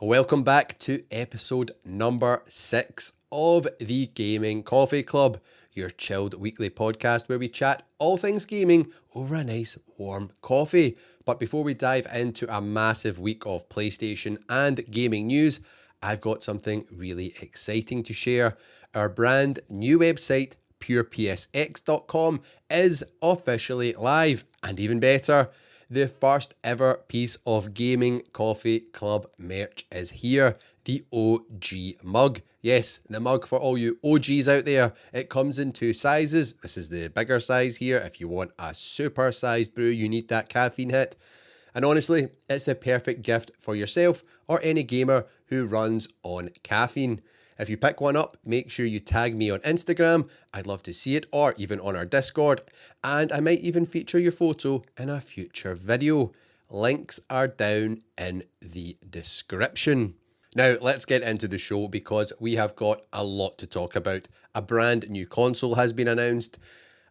Welcome back to episode number 6 of the Gaming Coffee Club, your chilled weekly podcast where we chat all things gaming over a nice warm coffee. But before we dive into a massive week of PlayStation and gaming news, I've got something really exciting to share. Our brand new website, purepsx.com, is officially live, and even better, the first ever piece of Gaming Coffee Club merch is here, the OG mug. Yes, the mug for all you OGs out there. It comes in 2 sizes. This is the bigger size here. If you want a super sized brew, you need that caffeine hit. And honestly, it's the perfect gift for yourself or any gamer who runs on caffeine. If you pick one up, make sure you tag me on Instagram. I'd love to see it, or even on our Discord. And I might even feature your photo in a future video. Links are down in the description. Now, let's get into the show because we have got a lot to talk about. A brand new console has been announced.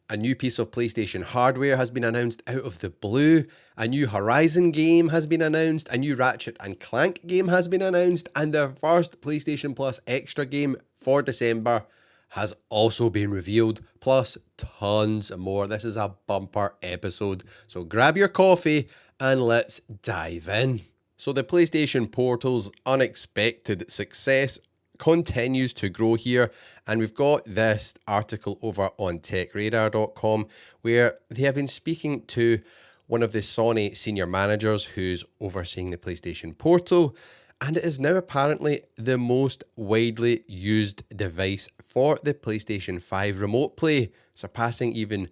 A new piece of PlayStation hardware has been announced out of the blue. A new Horizon game has been announced. A new Ratchet and Clank game has been announced. And the first PlayStation Plus extra game for December has also been revealed. Plus tons more. This is a bumper episode. So grab your coffee and let's dive in. So the PlayStation Portal's unexpected success continues to grow here, and we've got this article over on techradar.com where they have been speaking to one of the Sony senior managers who's overseeing the PlayStation Portal, and it is now apparently the most widely used device for the PlayStation 5 remote play, surpassing even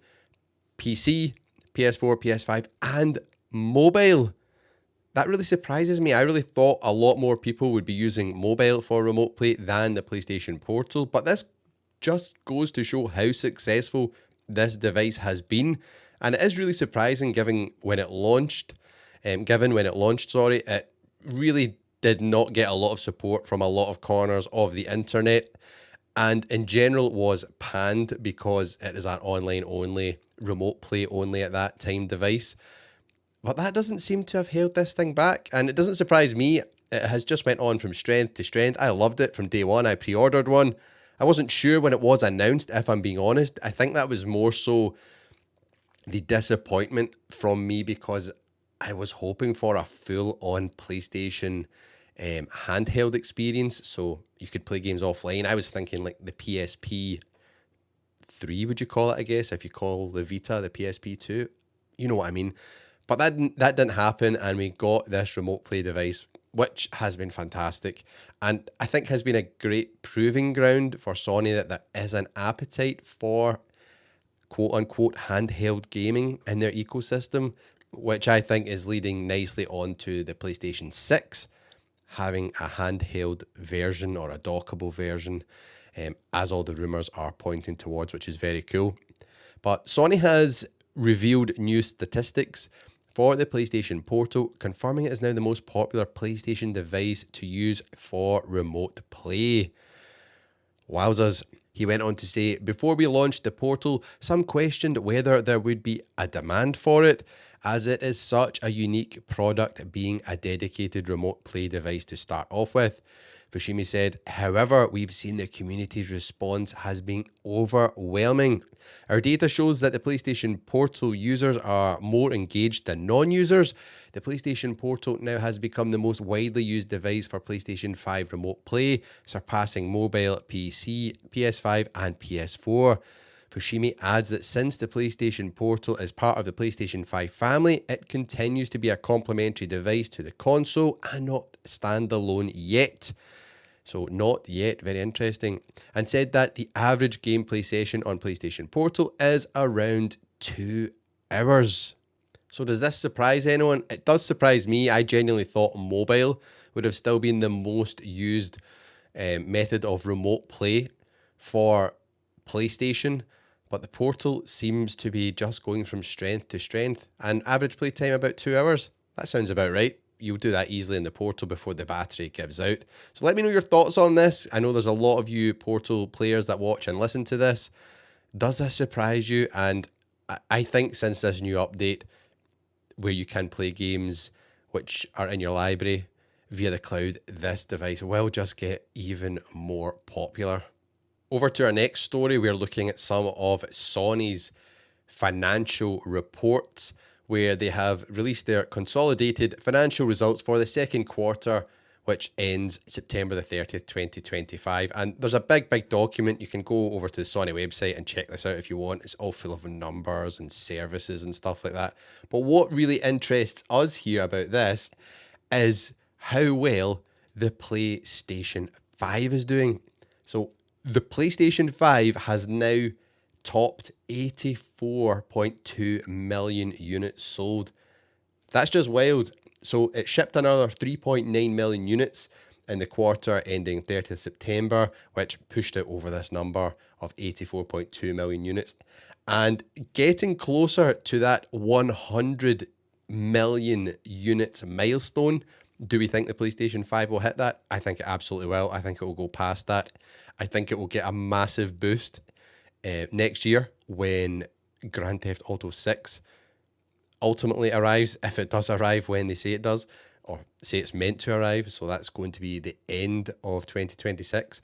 PC, PS4, PS5 and mobile. That really surprises me. I really thought a lot more people would be using mobile for remote play than the PlayStation Portal, but this just goes to show how successful this device has been. And it is really surprising given when it launched, it really did not get a lot of support from a lot of corners of the internet, and in general was panned because it is an online only, remote play only at that time device. But that doesn't seem to have held this thing back, and it doesn't surprise me. It has just went on from strength to strength. I loved it from day one. I pre-ordered one. I wasn't sure when it was announced, if I'm being honest. I think that was more so the disappointment from me because I was hoping for a full-on PlayStation handheld experience, so you could play games offline. I was thinking like the PSP 3, would you call it, I guess, if you call the Vita the PSP 2. You know what I mean. But that didn't happen, and we got this remote play device, which has been fantastic, and I think has been a great proving ground for Sony that there is an appetite for quote-unquote handheld gaming in their ecosystem, which I think is leading nicely on to the PlayStation 6 having a handheld version or a dockable version, as all the rumours are pointing towards, which is very cool. But Sony has revealed new statistics for the PlayStation Portal, confirming it is now the most popular PlayStation device to use for remote play. Wowzers. He went on to say, before we launched the Portal, some questioned whether there would be a demand for it, as it is such a unique product being a dedicated remote play device to start off with. Fushimi said, however, we've seen the community's response has been overwhelming. Our data shows that the PlayStation Portal users are more engaged than non-users. The PlayStation Portal now has become the most widely used device for PlayStation 5 remote play, surpassing mobile, PC, PS5 and PS4. Fushimi adds that since the PlayStation Portal is part of the PlayStation 5 family, it continues to be a complementary device to the console and not standalone yet. So not yet, very interesting. And said that the average gameplay session on PlayStation Portal is around 2 hours. So does this surprise anyone? It does surprise me. I genuinely thought mobile would have still been the most used method of remote play for PlayStation. But the Portal seems to be just going from strength to strength. And average playtime about 2 hours. That sounds about right. You'll do that easily in the Portal before the battery gives out. So let me know your thoughts on this. I know there's a lot of you Portal players that watch and listen to this. Does this surprise you? And I think since this new update, where you can play games which are in your library via the cloud, this device will just get even more popular. Over to our next story, we're looking at some of Sony's financial reports, where they have released their consolidated financial results for the second quarter, which ends September the 30th, 2025. And there's a big document. You can go over to the Sony website and check this out if you want. It's all full of numbers and services and stuff like that. But what really interests us here about this is how well the PlayStation 5 is doing. So the PlayStation 5 has now topped 84.2 million units sold. That's just wild. So it shipped another 3.9 million units in the quarter ending 30th September, which pushed it over this number of 84.2 million units. And getting closer to that 100 million units milestone. Do we think the PlayStation 5 will hit that? I think it absolutely will. I think it will go past that. I think it will get a massive boost next year when Grand Theft Auto 6 ultimately arrives, if it does arrive when they say it does, or say it's meant to arrive. So that's going to be the end of 2026.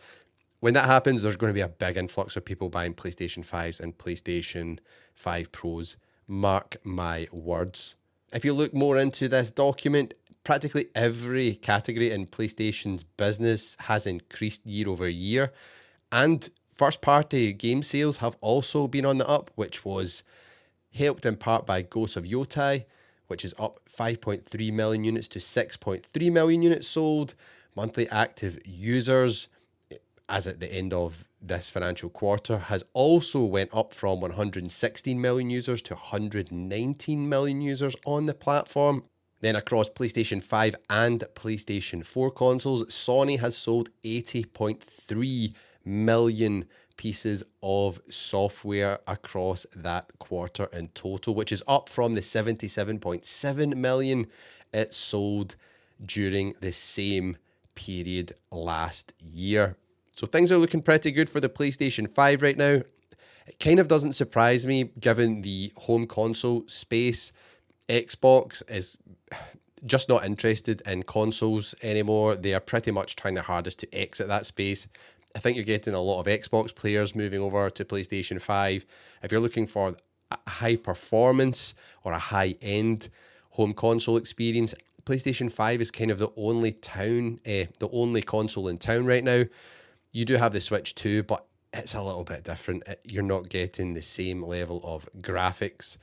When that happens, there's going to be a big influx of people buying PlayStation 5s and PlayStation 5 Pros. Mark my words. If you look more into this document, practically every category in PlayStation's business has increased year over year. And first-party game sales have also been on the up, which was helped in part by Ghosts of Yotai, which is up 5.3 million units to 6.3 million units sold. Monthly active users, as at the end of this financial quarter, has also went up from 116 million users to 119 million users on the platform. Then across PlayStation 5 and PlayStation 4 consoles, Sony has sold 80.3 million pieces of software across that quarter in total, which is up from the 77.7 million it sold during the same period last year. So things are looking pretty good for the PlayStation 5 right now. It kind of doesn't surprise me given the home console space. Xbox is just not interested in consoles anymore. They are pretty much trying their hardest to exit that space. I think you're getting a lot of Xbox players moving over to PlayStation 5. If you're looking for a high performance or a high end home console experience, PlayStation 5 is kind of the only console in town right now. You do have the Switch too, but it's a little bit different. You're not getting the same level of graphics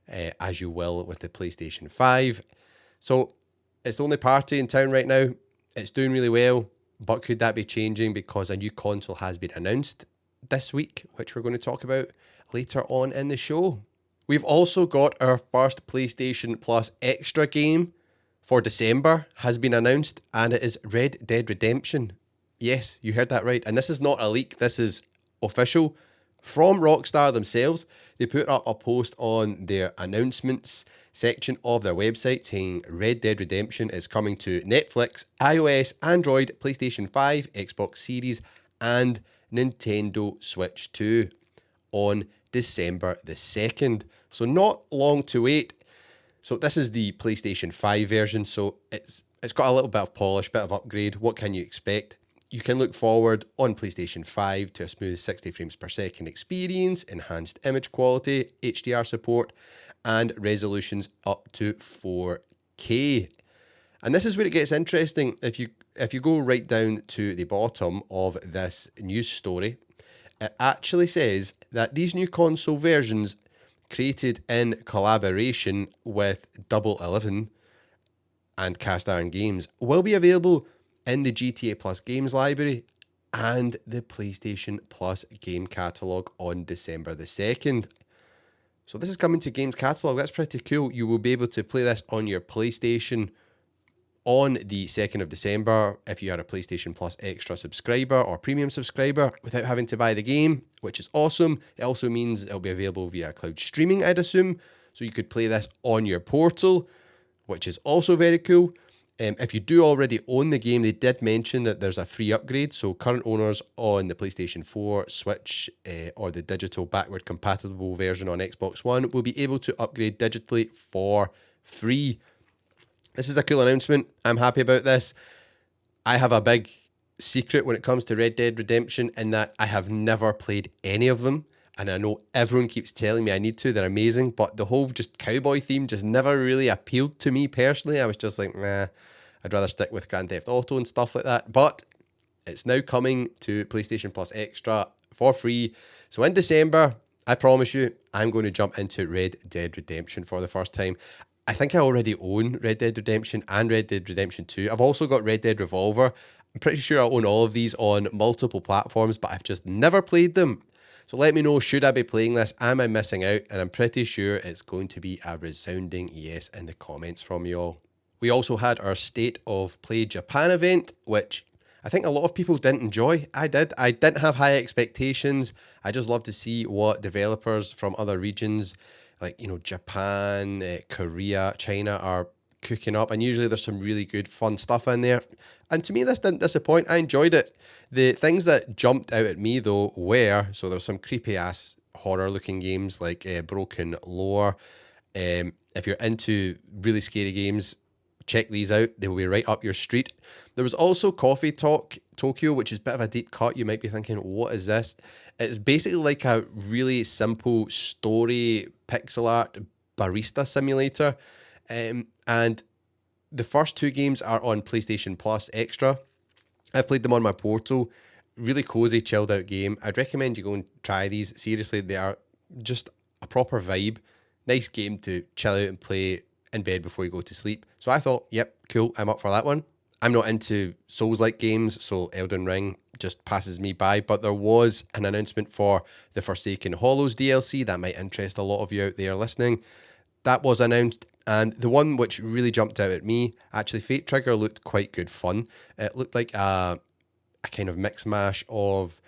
as you will with the PlayStation 5. So it's the only party in town right now. It's doing really well, but could that be changing because a new console has been announced this week, which we're going to talk about later on in the show. We've also got our first PlayStation Plus extra game for December has been announced, and it is Red Dead Redemption. Yes, you heard that right. And this is not a leak. This is official from Rockstar themselves. They put up a post on their announcements section of their website saying Red Dead Redemption is coming to Netflix, iOS, Android, PlayStation 5, Xbox Series, and Nintendo Switch 2 on December the 2nd. So not long to wait. So this is the PlayStation 5 version. So it's got a little bit of polish, bit of upgrade. What can you expect? You can look forward on PlayStation 5 to a smooth 60 frames per second experience, enhanced image quality, HDR support, and resolutions up to 4K. And this is where it gets interesting. If you go right down to the bottom of this news story, it actually says that these new console versions, created in collaboration with Double 11 and Cast Iron Games, will be available in the GTA Plus games library and the PlayStation Plus game catalogue on December the 2nd. So this is coming to games catalogue. That's pretty cool. You will be able to play this on your PlayStation on the 2nd of December if you are a PlayStation Plus Extra subscriber or premium subscriber without having to buy the game, which is awesome. It also means it'll be available via cloud streaming, I'd assume. So you could play this on your portal, which is also very cool. If you do already own the game, they did mention that there's a free upgrade. So current owners on the PlayStation 4, Switch, or the digital backward compatible version on Xbox One will be able to upgrade digitally for free. This is a cool announcement. I'm happy about this. I have a big secret when it comes to Red Dead Redemption in that I have never played any of them. And I know everyone keeps telling me I need to, they're amazing, but the whole just cowboy theme just never really appealed to me personally. I was just like, nah, I'd rather stick with Grand Theft Auto and stuff like that. But it's now coming to PlayStation Plus Extra for free. So in December, I promise you, I'm going to jump into Red Dead Redemption for the first time. I think I already own Red Dead Redemption and Red Dead Redemption 2. I've also got Red Dead Revolver. I'm pretty sure I own all of these on multiple platforms, but I've just never played them. So let me know, should I be playing this? Am I missing out? And I'm pretty sure it's going to be a resounding yes in the comments from you all. We also had our State of Play Japan event, which I think a lot of people didn't enjoy. I did. I didn't have high expectations. I just love to see what developers from other regions, like, Japan, Korea, China, are cooking up. And usually there's some really good, fun stuff in there. And to me, this didn't disappoint. I enjoyed it. The things that jumped out at me, though, were, so there were some creepy-ass horror-looking games like Broken Lore. If you're into really scary games, check these out. They will be right up your street. There was also Coffee Talk Tokyo, which is a bit of a deep cut. You might be thinking, what is this? It's basically like a really simple story pixel art barista simulator. And the first two games are on PlayStation Plus Extra. I've played them on my portal. Really cozy, chilled out game. I'd recommend you go and try these. Seriously, they are just a proper vibe. Nice game to chill out and play in bed before you go to sleep. So I thought, yep, cool, I'm up for that one. I'm not into Souls-like games, so Elden Ring just passes me by, but there was an announcement for the Forsaken Hollows DLC that might interest a lot of you out there listening. That was announced, and the one which really jumped out at me, actually Fate Trigger looked quite good fun. It looked like a kind of mix mash of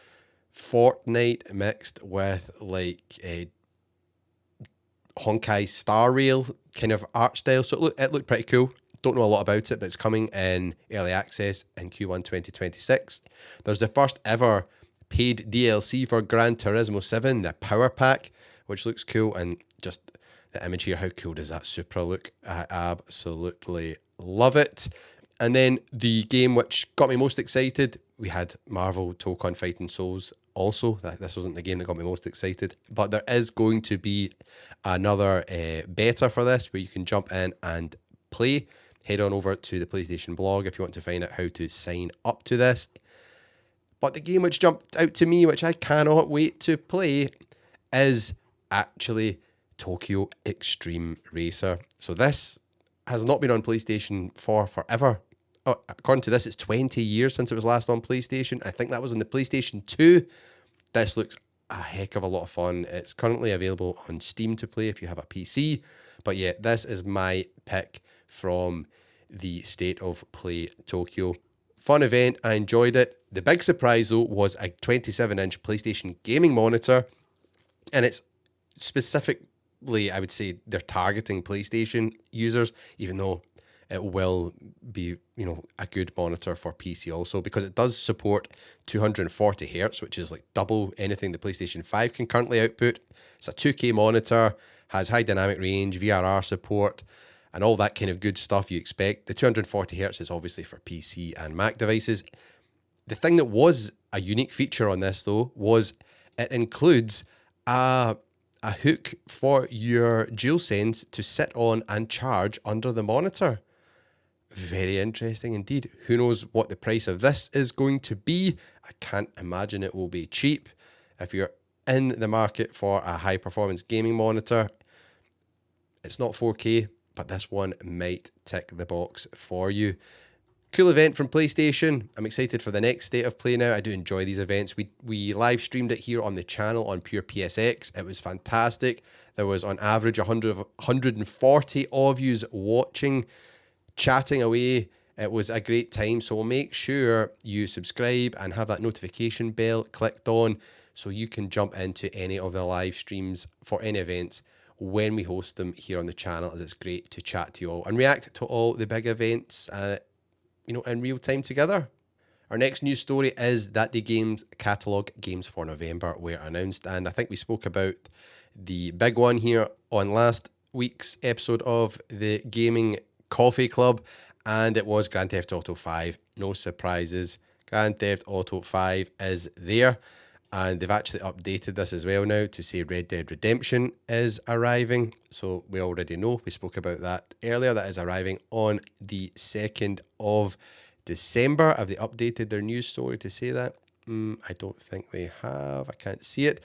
Fortnite mixed with like a Honkai Star Rail kind of art style. So it looked pretty cool. Don't know a lot about it, but it's coming in early access in Q1 2026. There's the first ever paid DLC for Gran Turismo 7, the Power Pack, which looks cool. And just the image here, how cool does that Supra look? I absolutely love it. And then the game which got me most excited, we had Marvel Tokon Fighting Souls. Also, this wasn't the game that got me most excited, but there is going to be another beta for this where you can jump in and play. Head on over to the PlayStation blog if you want to find out how to sign up to this. But the game which jumped out to me, which I cannot wait to play, is actually Tokyo Extreme Racer. So this has not been on PlayStation for forever. Oh, according to this, it's 20 years since it was last on PlayStation. I think that was on the PlayStation 2. This looks a heck of a lot of fun. It's currently available on Steam to play if you have a PC. But yeah, this is my pick from the State of Play Tokyo. Fun event. I enjoyed it. The big surprise, though, was a 27-inch PlayStation gaming monitor. And it's specifically, I would say, they're targeting PlayStation users, even though it will be, a good monitor for PC also, because it does support 240 hertz, which is like double anything the PlayStation 5 can currently output. It's a 2K monitor, has high dynamic range, VRR support, and all that kind of good stuff you expect. The 240 hertz is obviously for PC and Mac devices. The thing that was a unique feature on this, though, was it includes a hook for your DualSense to sit on and charge under the monitor. Very interesting indeed. Who knows what the price of this is going to be? I can't imagine it will be cheap. If you're in the market for a high performance gaming monitor, it's not 4K, but this one might tick the box for you. Cool event from PlayStation. I'm excited for the next State of Play now. I do enjoy these events. We live streamed it here on the channel on Pure PSX. It was fantastic. There was on average 140 of yous watching, chatting away. It was a great time. So make sure you subscribe and have that notification bell clicked on so you can jump into any of the live streams for any events when we host them here on the channel, as it's great to chat to you all and react to all the big events in real time together. Our next news story is that the games catalog games for November were announced, and I think we spoke about the big one here on last week's episode of the Gaming Coffee Club, and it was Grand Theft Auto 5. No surprises. Grand Theft Auto 5 is there, and they've actually updated this as well now to say Red Dead Redemption is arriving. So we already know, we spoke about that earlier, that is arriving on the 2nd of December. Have they updated their news story to say that? I don't think they have. I can't see it.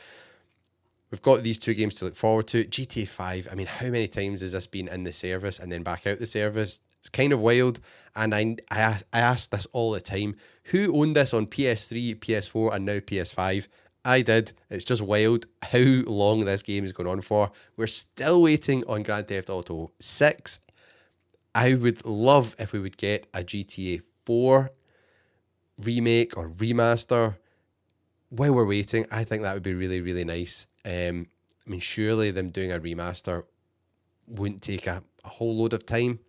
We've got these two games to look forward to. GTA 5, I mean, how many times has this been in the service and then back out the service? It's kind of wild. And I ask this all the time. Who owned this on PS3, PS4, and now PS5? I did. It's just wild how long this game is going on for. We're still waiting on Grand Theft Auto 6. I would love if we would get a GTA 4 remake or remaster while we're waiting. I think that would be really, really nice. I mean, surely them doing a remaster wouldn't take a whole load of time.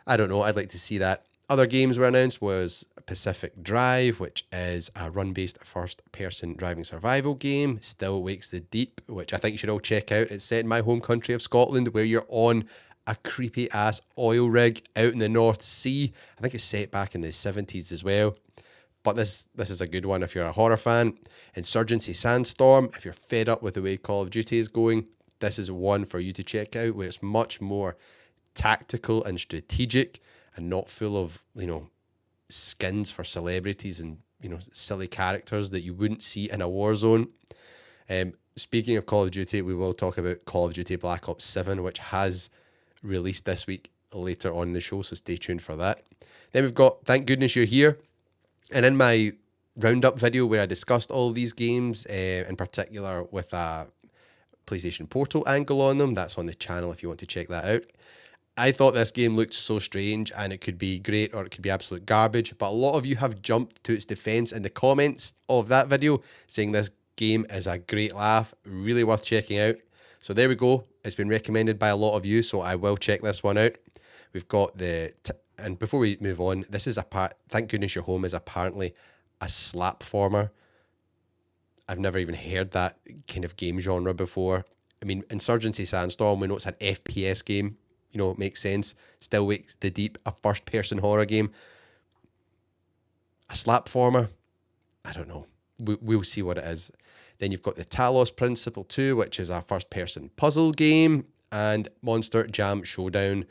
I don't know. I'd like to see that. Other games were announced was Pacific Drive, which is a run-based first-person driving survival game. Still Wakes the Deep, which I think you should all check out. It's set in my home country of Scotland, where you're on a creepy-ass oil rig out in the North Sea. I think it's set back in the 70s as well. But this is a good one if you're a horror fan. Insurgency Sandstorm, if you're fed up with the way Call of Duty is going, this is one for you to check out, where it's much more tactical and strategic and not full of, skins for celebrities and, silly characters that you wouldn't see in a war zone. Speaking of Call of Duty, we will talk about Call of Duty Black Ops 7, which has released this week later on in the show, so stay tuned for that. Then we've got Thank Goodness You're Here. And in my roundup video where I discussed all these games, in particular with a PlayStation Portal angle on them, that's on the channel if you want to check that out. I thought this game looked so strange and it could be great or it could be absolute garbage, but a lot of you have jumped to its defense in the comments of that video saying this game is a great laugh, really worth checking out. So there we go. It's been recommended by a lot of you, so I will check this one out. We've got and before we move on, this is Thank Goodness You're Home is apparently a slapformer. I've never even heard that kind of game genre before. I mean, Insurgency Sandstorm, we know it's an FPS game. It makes sense. Still Wakes the Deep, a first-person horror game. A slapformer? I don't know. We'll see what it is. Then you've got the Talos Principle 2, which is a first-person puzzle game. And Monster Jam Showdown.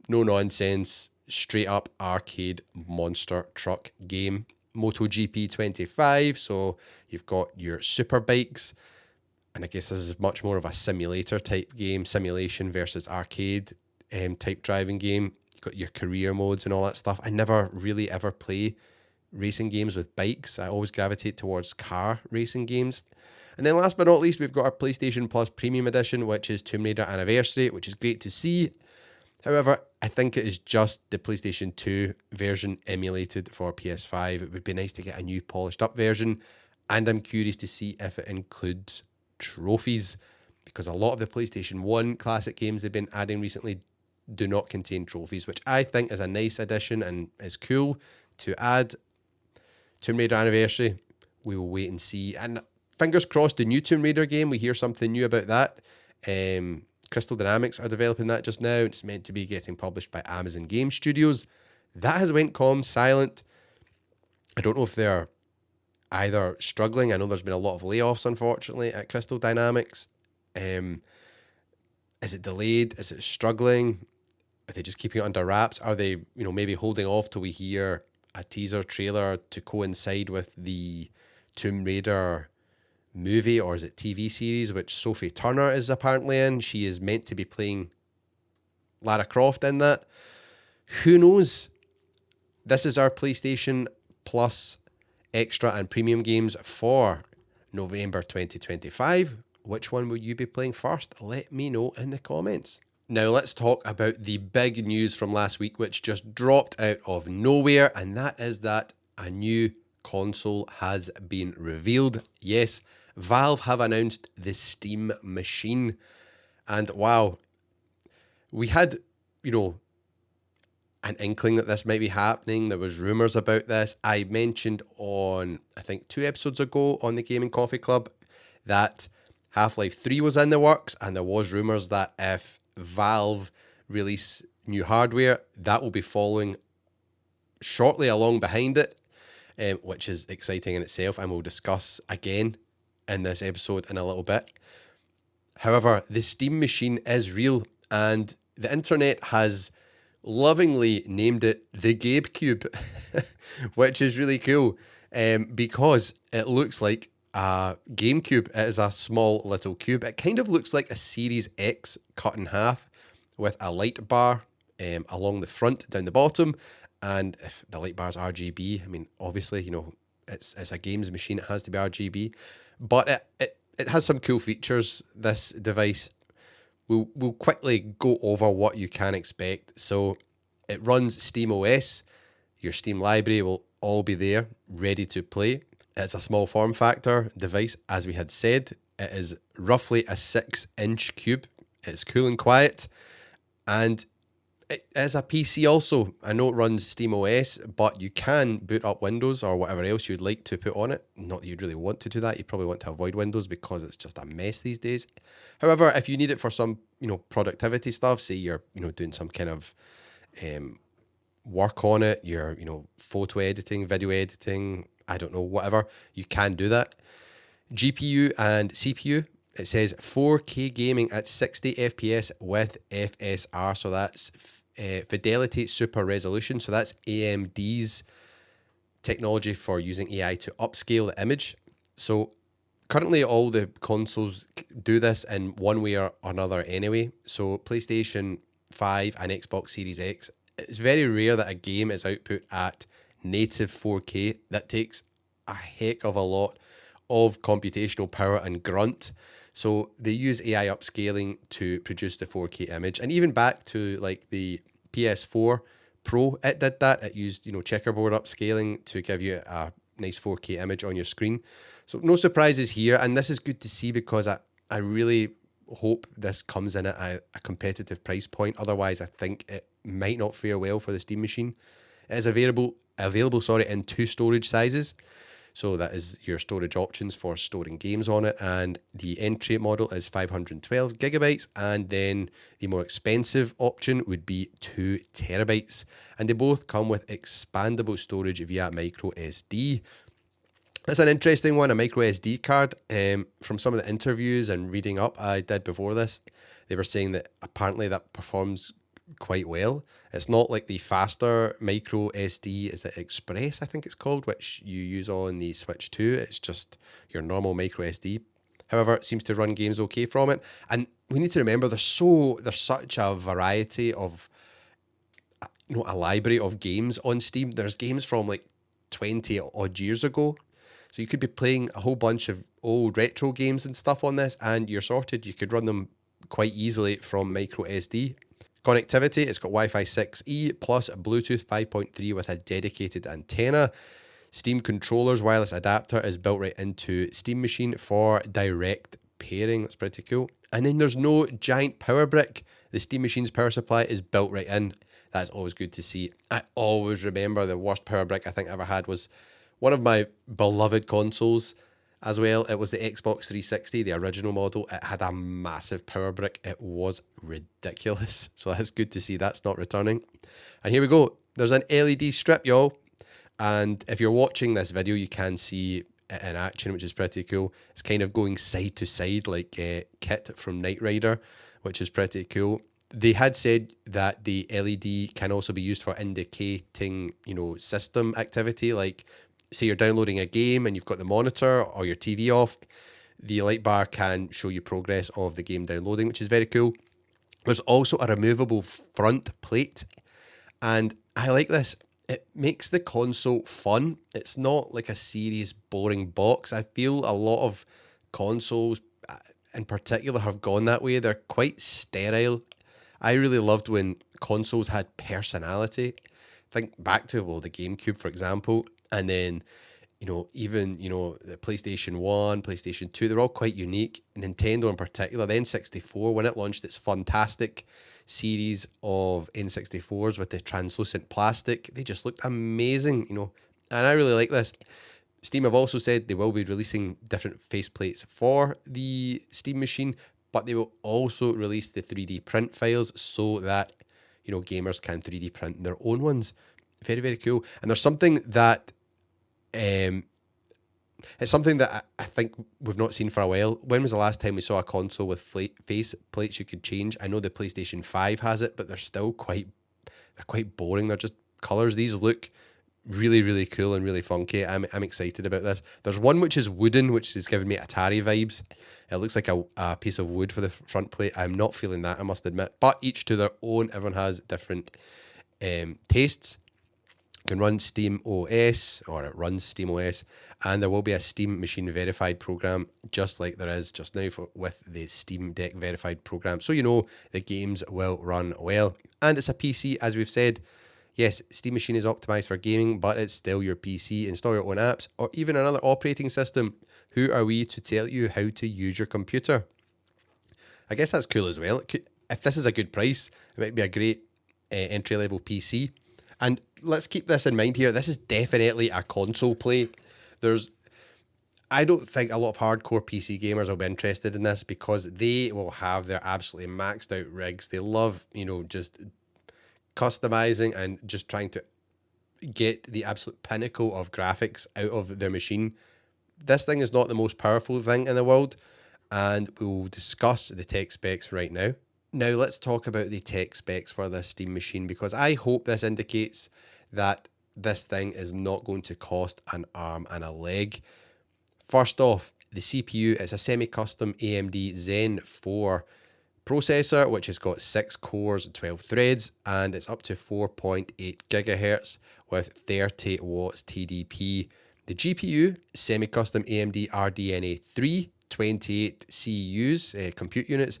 No nonsense. Straight up arcade monster truck game. MotoGP 25, so you've got your super bikes, and I guess this is much more of a simulator type game, simulation versus arcade type driving game. You've got your career modes and all that stuff. I never really ever play racing games with bikes. I always gravitate towards car racing games. And then last but not least, we've got our PlayStation Plus Premium Edition, which is Tomb Raider Anniversary, which is great to see. However, I think it is just the PlayStation 2 version emulated for PS5. It would be nice to get a new polished up version. And I'm curious to see if it includes trophies, because a lot of the PlayStation 1 classic games they've been adding recently do not contain trophies, which I think is a nice addition and is cool to add. Tomb Raider Anniversary, we will wait and see. And fingers crossed, the new Tomb Raider game, we hear something new about that. Crystal Dynamics are developing that just now. It's meant to be getting published by Amazon Game Studios. That has went silent. I don't know if they're either struggling. I know there's been a lot of layoffs, unfortunately, at Crystal Dynamics. Is it delayed? Is it struggling? Are they just keeping it under wraps? Are they, maybe holding off till we hear a teaser trailer to coincide with the Tomb Raider movie, or is it TV series, which Sophie Turner is apparently in? She is meant to be playing Lara Croft in that. Who knows? This is our PlayStation Plus extra and premium games for November 2025. Which one will you be playing first? Let me know in the comments. Now let's talk about the big news from last week, which just dropped out of nowhere, and that is that a new console has been revealed. Yes, Valve have announced the Steam Machine, and wow, we had, an inkling that this might be happening. There was rumors about this. I mentioned on, I think 2 episodes ago on the Gaming Coffee Club that Half-Life 3 was in the works, and there was rumors that if Valve release new hardware. That will be following shortly along behind it, which is exciting in itself, and we'll discuss again in this episode in a little bit. However, the Steam machine is real, and the internet has lovingly named it the Gabe Cube, which is really cool, because it looks like a GameCube. It is a small little cube. It kind of looks like a Series X cut in half with a light bar along the front, down the bottom, and if the light bar is RGB, I mean, obviously, it's a games machine, it has to be RGB, but it has some cool features, this device. We'll quickly go over what you can expect. So it runs Steam OS. Your Steam library will all be there, ready to play. It's a small form factor device, as we had said. It is roughly a 6-inch cube. It's cool and quiet. And it is a PC also. I know it runs Steam OS, but you can boot up Windows or whatever else you'd like to put on it. Not that you'd really want to do that. You probably want to avoid Windows because it's just a mess these days. However, if you need it for some, productivity stuff, say you're, doing some kind of work on it, you're, photo editing, video editing, I don't know, whatever, you can do that. GPU and CPU, it says 4K gaming at 60 FPS with FSR. So that's Fidelity Super Resolution. So that's AMD's technology for using AI to upscale the image. So currently all the consoles do this in one way or another anyway. So PlayStation 5 and Xbox Series X, it's very rare that a game is output at native 4K. That takes a heck of a lot of computational power and grunt. So they use AI upscaling to produce the 4K image. And even back to like the PS4 Pro, it did that. It used, checkerboard upscaling to give you a nice 4K image on your screen. So no surprises here. And this is good to see because I really hope this comes in at a competitive price point. Otherwise, I think it might not fare well for the Steam machine. It is available in 2 storage sizes. So that is your storage options for storing games on it. And the entry model is 512 gigabytes. And then the more expensive option would be 2 terabytes. And they both come with expandable storage via micro SD. That's an interesting one, a micro SD card. From some of the interviews and reading up I did before this, they were saying that apparently that performs quite well. It's not like the faster micro SD, is it Express, I think it's called, which you use on the Switch 2. It's just your normal micro SD. However, it seems to run games okay from it. And we need to remember there's such a variety of, a library of games on Steam. There's games from like 20 odd years ago. So you could be playing a whole bunch of old retro games and stuff on this, and you're sorted. You could run them quite easily from micro SD. Connectivity, it's got Wi-Fi 6E plus Bluetooth 5.3 with a dedicated antenna. Steam controller's wireless adapter is built right into Steam Machine for direct pairing. That's pretty cool. And then there's no giant power brick. The Steam Machine's power supply is built right in. That's always good to see. I always remember the worst power brick I think I ever had was one of my beloved consoles as well. It was the Xbox 360, the original model. It had a massive power brick. It was ridiculous. So that's good to see that's not returning. And here we go. There's an LED strip, y'all. And if you're watching this video, you can see it in action, which is pretty cool. It's kind of going side to side like Kit from Knight Rider, which is pretty cool. They had said that the LED can also be used for indicating, system activity, like say you're downloading a game and you've got the monitor or your TV off, the light bar can show you progress of the game downloading, which is very cool. There's also a removable front plate, and I like this. It makes the console fun. It's not like a serious, boring box. I feel a lot of consoles in particular have gone that way. They're quite sterile. I really loved when consoles had personality. Think back to, the GameCube, for example. And then, even, the PlayStation 1, PlayStation 2, they're all quite unique. Nintendo in particular, the N64, when it launched its fantastic series of N64s with the translucent plastic, they just looked amazing, and I really like this. Steam have also said they will be releasing different faceplates for the Steam machine, but they will also release the 3D print files so that gamers can 3D print their own ones. Very, very cool. And there's something that um, it's something that I think we've not seen for a while. When was the last time we saw a console with face plates you could change? I know the PlayStation 5 has it, but they're still quite boring. They're just colours. These look really, really cool and really funky. I'm excited about this. There's one which is wooden, which is giving me Atari vibes. It looks like a piece of wood for the front plate. I'm not feeling that, I must admit. But each to their own. Everyone has different tastes. Can run Steam OS, or it runs Steam OS, and there will be a Steam Machine Verified program, just like there is just now with the Steam Deck Verified program. So the games will run well. And it's a PC, as we've said. Yes, Steam Machine is optimized for gaming, but it's still your PC. Install your own apps, or even another operating system. Who are we to tell you how to use your computer? I guess that's cool as well. If this is a good price, it might be a great entry-level PC. And let's keep this in mind here. This is definitely a console play. I don't think a lot of hardcore PC gamers will be interested in this because they will have their absolutely maxed out rigs. They love, just customizing and just trying to get the absolute pinnacle of graphics out of their machine. This thing is not the most powerful thing in the world, and we'll discuss the tech specs right now. Now, let's talk about the tech specs for this Steam machine, because I hope this indicates that this thing is not going to cost an arm and a leg. First off, the CPU is a semi-custom AMD Zen 4 processor, which has got 6 cores, 12 threads, and it's up to 4.8 gigahertz with 30 watts TDP. The GPU, semi-custom AMD RDNA 3, 28 CUs, compute units,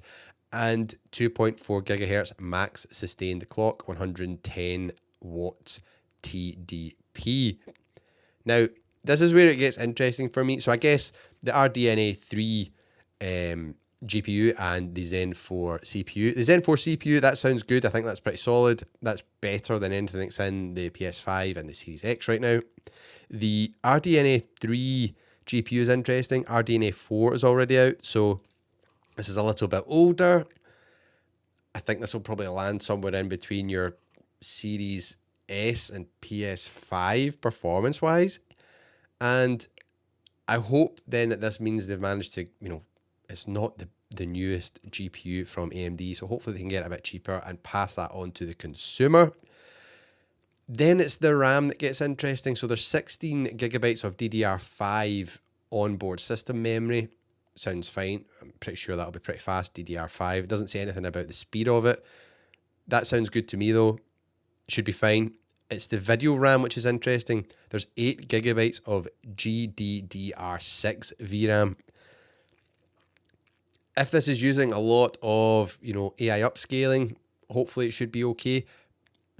and 2.4 gigahertz max sustained clock, 110 watts TDP. Now, this is where it gets interesting for me. So I guess the RDNA 3 GPU and the Zen 4 CPU. The Zen 4 CPU, that sounds good. I think that's pretty solid. That's better than anything that's in the PS5 and the Series X right now. The RDNA 3 GPU is interesting. RDNA 4 is already out, so this is a little bit older. I think this will probably land somewhere in between your Series S and PS5 performance-wise. And I hope then that this means they've managed to, it's not the newest GPU from AMD, so hopefully they can get it a bit cheaper and pass that on to the consumer. Then it's the RAM that gets interesting. So there's 16 gigabytes of DDR5 onboard system memory. Sounds fine. I'm pretty sure that'll be pretty fast, DDR5. It doesn't say anything about the speed of it. That sounds good to me though. Should be fine. It's the video RAM which is interesting. There's 8 gigabytes of GDDR6 VRAM. If this is using a lot of, AI upscaling, hopefully it should be okay.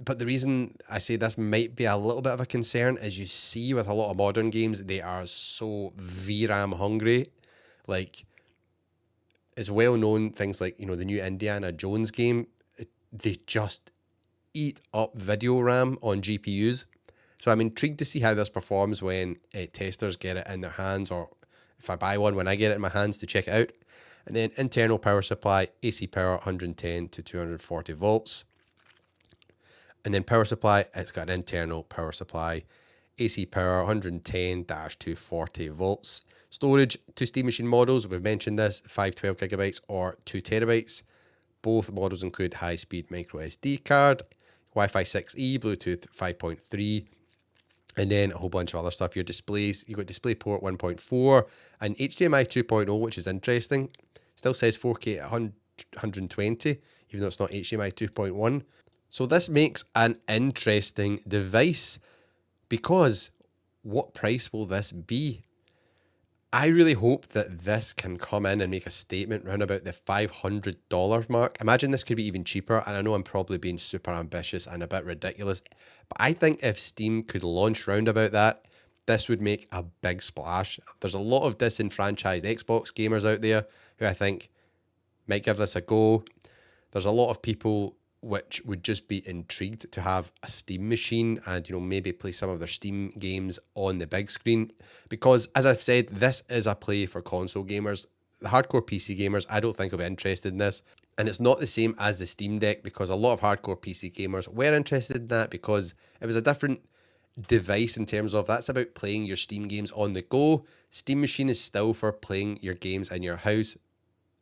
But the reason I say this might be a little bit of a concern is you see with a lot of modern games, they are so VRAM hungry. Like, it's well known, things like, the new Indiana Jones game, they just eat up video RAM on GPUs. So I'm intrigued to see how this performs when testers get it in their hands, or if I buy one, when I get it in my hands to check it out. And then internal power supply, AC power 110 to 240 volts. And then power supply, it's got an internal power supply, AC power 110-240 volts. Storage, 2 Steam Machine models, we've mentioned this, 512 gigabytes or 2 terabytes. Both models include high-speed micro SD card, Wi-Fi 6E, Bluetooth 5.3, and then a whole bunch of other stuff. Your displays, you've got DisplayPort 1.4 and HDMI 2.0, which is interesting. Still says 4K at 120, even though it's not HDMI 2.1. So this makes an interesting device, because what price will this be? I really hope that this can come in and make a statement around about the $500 mark. Imagine this could be even cheaper, and I know I'm probably being super ambitious and a bit ridiculous, but I think if Steam could launch round about that, this would make a big splash. There's a lot of disenfranchised Xbox gamers out there who I think might give this a go. There's a lot of people which would just be intrigued to have a Steam machine and, maybe play some of their Steam games on the big screen. Because, as I've said, this is a play for console gamers. The hardcore PC gamers, I don't think will be interested in this. And it's not the same as the Steam Deck because a lot of hardcore PC gamers were interested in that because it was a different device in terms of that's about playing your Steam games on the go. Steam Machine is still for playing your games in your house.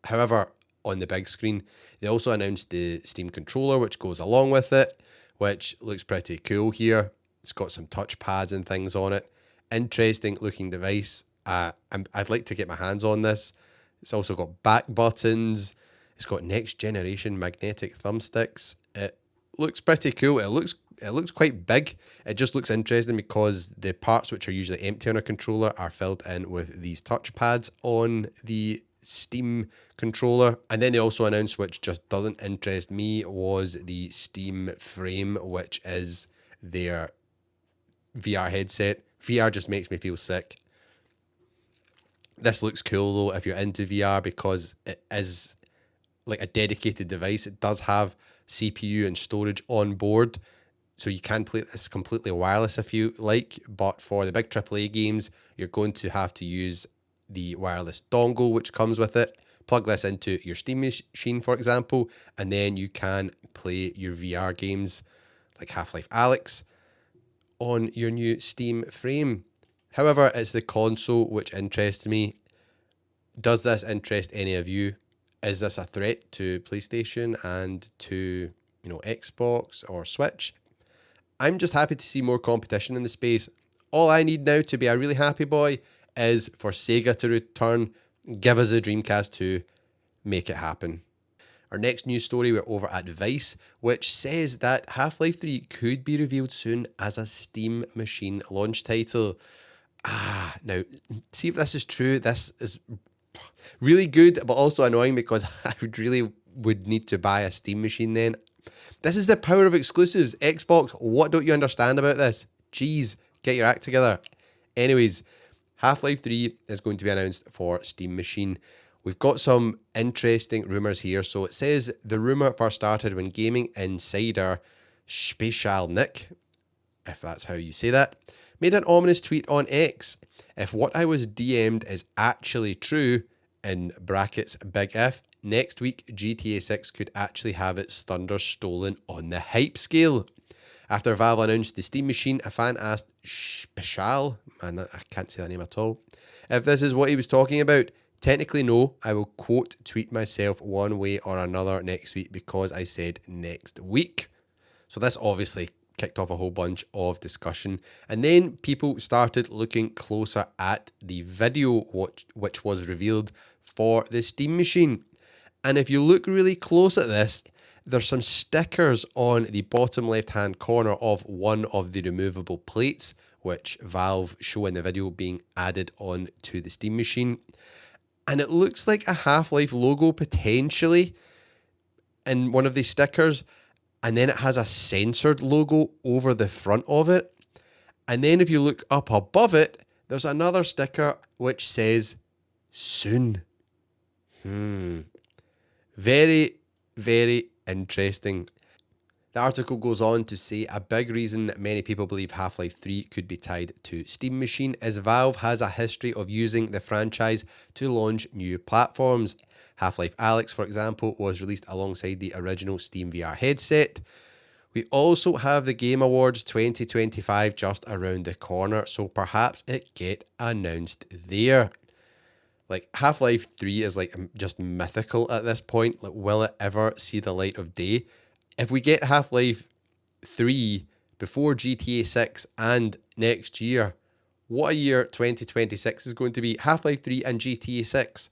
However, on the big screen, they also announced the Steam controller, which goes along with it, which looks pretty cool here. It's got some touch pads and things on it. Interesting looking device. I'd like to get my hands on this. It's also got back buttons. It's got next generation magnetic thumbsticks. It looks pretty cool. It looks quite big. It just looks interesting because the parts which are usually empty on a controller are filled in with these touch pads on the Steam controller. And then they also announced, which just doesn't interest me, was the Steam Frame, which is their VR headset. VR just makes me feel sick. This looks cool though if you're into VR because it is like a dedicated device. It does have CPU and storage on board, so you can play this completely wireless if you like. But for the big AAA games, you're going to have to use the wireless dongle which comes with it. Plug this into your Steam machine, for example, and then you can play your VR games like Half-Life Alyx on your new Steam Frame. However, it's the console which interests me. Does this interest any of you? Is this a threat to PlayStation and to, Xbox or Switch? I'm just happy to see more competition in the space. All I need now to be a really happy boy is for Sega to return, give us a Dreamcast 2, make it happen. Our next news story, we're over at Vice, which says that Half-Life 3 could be revealed soon as a Steam Machine launch title. Now, see if this is true. This is really good, but also annoying because I would need to buy a Steam Machine then. This is the power of exclusives. Xbox, what don't you understand about this? Jeez, get your act together. Anyways, Half-Life 3 is going to be announced for Steam Machine. We've got some interesting rumours here. So it says the rumour first started when gaming insider Special Nick, if that's how you say that, made an ominous tweet on X. If what I was DM'd is actually true, in brackets big if, next week GTA 6 could actually have its thunder stolen on the hype scale. After Valve announced the Steam Machine, a fan asked Special, man, I can't say that name at all, if this is what he was talking about. Technically no, I will quote tweet myself one way or another next week because I said next week. So this obviously kicked off a whole bunch of discussion, and then people started looking closer at the video which was revealed for the Steam Machine. And if you look really close at this, there's some stickers on the bottom left hand corner of one of the removable plates which Valve show in the video being added on to the Steam Machine. And it looks like a Half-Life logo potentially in one of these stickers. And then it has a censored logo over the front of it. And then if you look up above it, there's another sticker which says soon. Very, very interesting. The article goes on to say a big reason many people believe Half-Life 3 could be tied to Steam Machine is Valve has a history of using the franchise to launch new platforms. Half-Life Alyx, for example, was released alongside the original Steam VR headset. We also have the Game Awards 2025 just around the corner, so perhaps it get announced there. Like, Half-Life 3 is like just mythical at this point. Like, will it ever see the light of day? If we get Half-Life 3 before GTA 6 and next year, what a year 2026 is going to be. Half-Life 3 and GTA 6.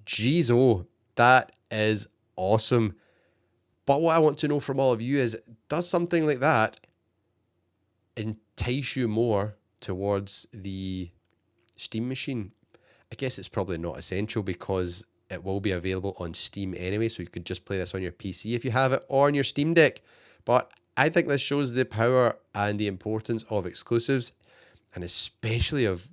Jeez, oh, that is awesome. But what I want to know from all of you is, does something like that entice you more towards the Steam Machine? I guess it's probably not essential because it will be available on Steam anyway, so you could just play this on your PC if you have it, or on your Steam Deck. But I think this shows the power and the importance of exclusives, and especially of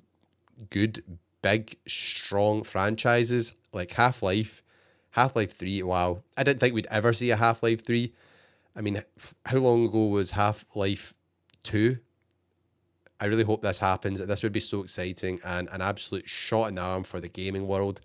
good, big, strong franchises like Half-Life. Half-Life 3, wow. I didn't think we'd ever see a Half-Life 3. I mean, how long ago was Half-Life 2? I really hope this happens. This would be so exciting and an absolute shot in the arm for the gaming world.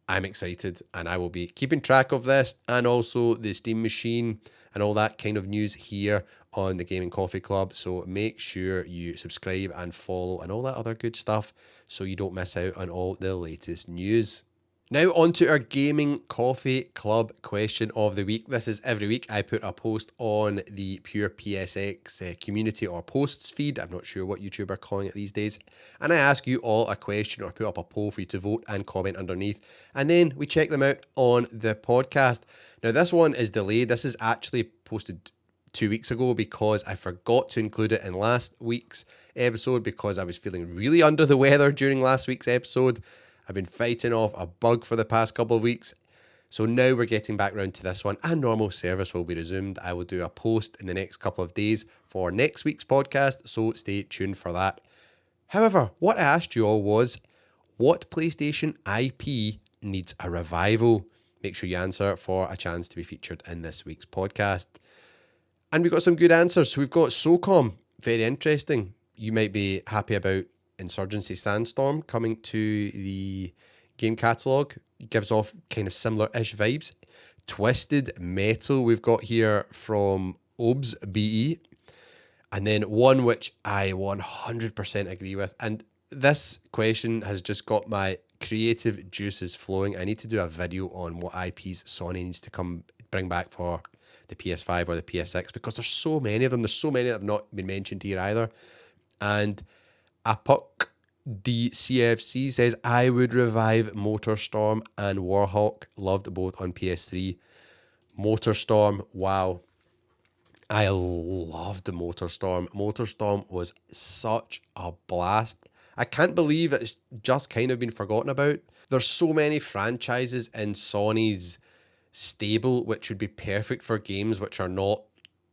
I'm excited, and I will be keeping track of this and also the Steam machine and all that kind of news here on the Gaming Coffee Club. So make sure you subscribe and follow and all that other good stuff so you don't miss out on all the latest news. Now on to our Gaming Coffee Club question of the week. This is every week I put a post on the Pure PSX community or posts feed. I'm not sure what YouTube are calling it these days. And I ask you all a question or put up a poll for you to vote and comment underneath. And then we check them out on the podcast. Now this one is delayed. This is actually posted 2 weeks ago because I forgot to include it in last week's episode because I was feeling really under the weather during last week's episode. I've been fighting off a bug for the past couple of weeks. So now we're getting back around to this one and normal service will be resumed. I will do a post in the next couple of days for next week's podcast, so stay tuned for that. However, what I asked you all was, what PlayStation IP needs a revival? Make sure you answer for a chance to be featured in this week's podcast. And we've got some good answers. So we've got SOCOM, very interesting. You might be happy about Insurgency Sandstorm coming to the game catalogue. Gives off kind of similar-ish vibes. Twisted Metal we've got here from Obs BE. And then one which I 100% agree with. And this question has just got my creative juices flowing. I need to do a video on what IPs Sony needs to bring back for the PS5 or the PSX because there's so many of them. There's so many that have not been mentioned here either. And Apuk DCFC says, I would revive MotorStorm and Warhawk. Loved both on PS3. MotorStorm, wow. I loved the MotorStorm. MotorStorm was such a blast. I can't believe it's just kind of been forgotten about. There's so many franchises in Sony's stable which would be perfect for games which are not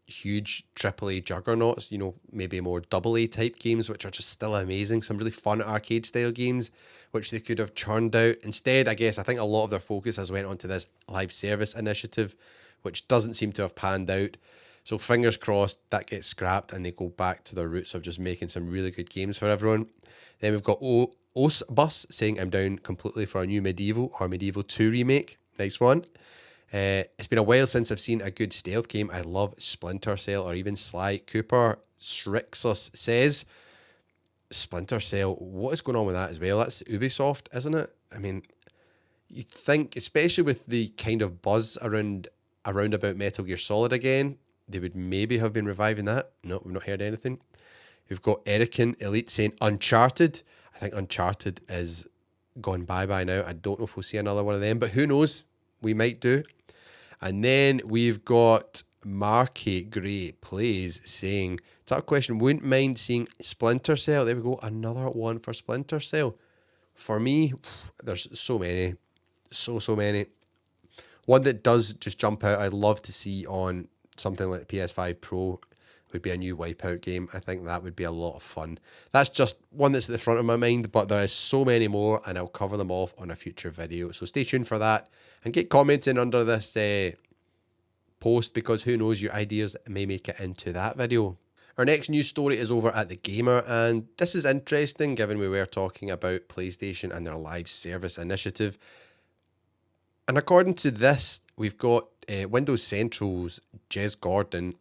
huge AAA juggernauts, you know, maybe more AA type games which are just still amazing, some really fun arcade style games which they could have churned out. Instead, I think a lot of their focus has went on to this live service initiative which doesn't seem to have panned out. So fingers crossed that gets scrapped and they go back to their roots of just making some really good games for everyone. Then we've got Osbus saying, I'm down completely for a new Medieval or Medieval 2 remake. Nice one. It's been a while since I've seen a good stealth game. I love Splinter Cell or even Sly Cooper. Shrixus says, Splinter Cell, what is going on with that as well? That's Ubisoft, isn't it? I mean, you'd think, especially with the kind of buzz around about Metal Gear Solid again, they would maybe have been reviving that. No, we've not heard anything. We've got Erican Elite saying Uncharted. I think Uncharted is gone bye-bye now. I don't know if we'll see another one of them, but who knows? We might do. And then we've got Marky Gray Plays saying, tough question, wouldn't mind seeing Splinter Cell. There we go, another one for Splinter Cell. For me, there's so many. So many. One that does just jump out, I'd love to see on something like the PS5 Pro would be a new Wipeout game. I think that would be a lot of fun. That's just one that's at the front of my mind, but there is so many more and I'll cover them off on a future video. So stay tuned for that and get commenting under this post because who knows, your ideas may make it into that video. Our next news story is over at The Gamer, and this is interesting given we were talking about PlayStation and their live service initiative. And according to this, we've got Windows Central's Jez Gordon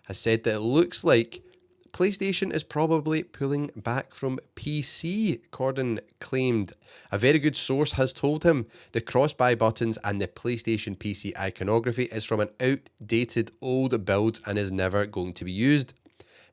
has said that it looks like PlayStation is probably pulling back from PC. Gordon claimed a very good source has told him the cross-buy buttons and the PlayStation PC iconography is from an outdated old build and is never going to be used.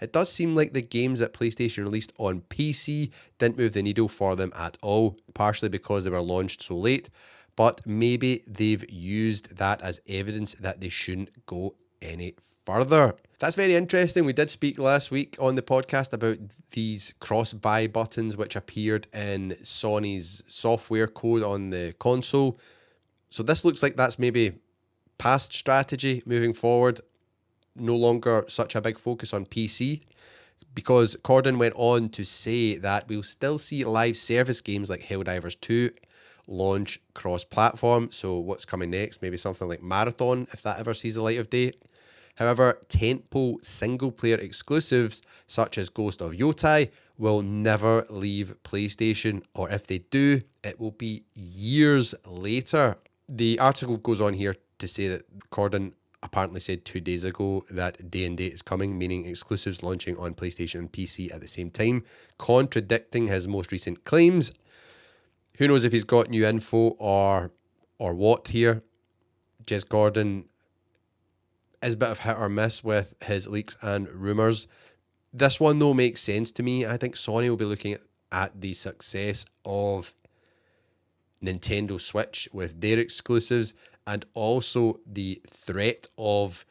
It does seem like the games that PlayStation released on PC didn't move the needle for them at all, partially because they were launched so late, but maybe they've used that as evidence that they shouldn't go any further. That's very interesting. We did speak last week on the podcast about these cross-buy buttons which appeared in Sony's software code on the console. So this looks like that's maybe past strategy moving forward. No longer such a big focus on PC, because Cordon went on to say that we'll still see live service games like Helldivers 2 launch cross-platform. So what's coming next? Maybe something like Marathon, if that ever sees the light of day. However, tentpole single-player exclusives such as Ghost of Yotai will never leave PlayStation, or if they do, it will be years later. The article goes on here to say that Corden apparently said 2 days ago that day and date is coming, meaning exclusives launching on PlayStation and PC at the same time, contradicting his most recent claims. Who knows if he's got new info or what here. Jez Gordon is a bit of hit or miss with his leaks and rumours. This one, though, makes sense to me. I think Sony will be looking at the success of Nintendo Switch with their exclusives, and also the threat of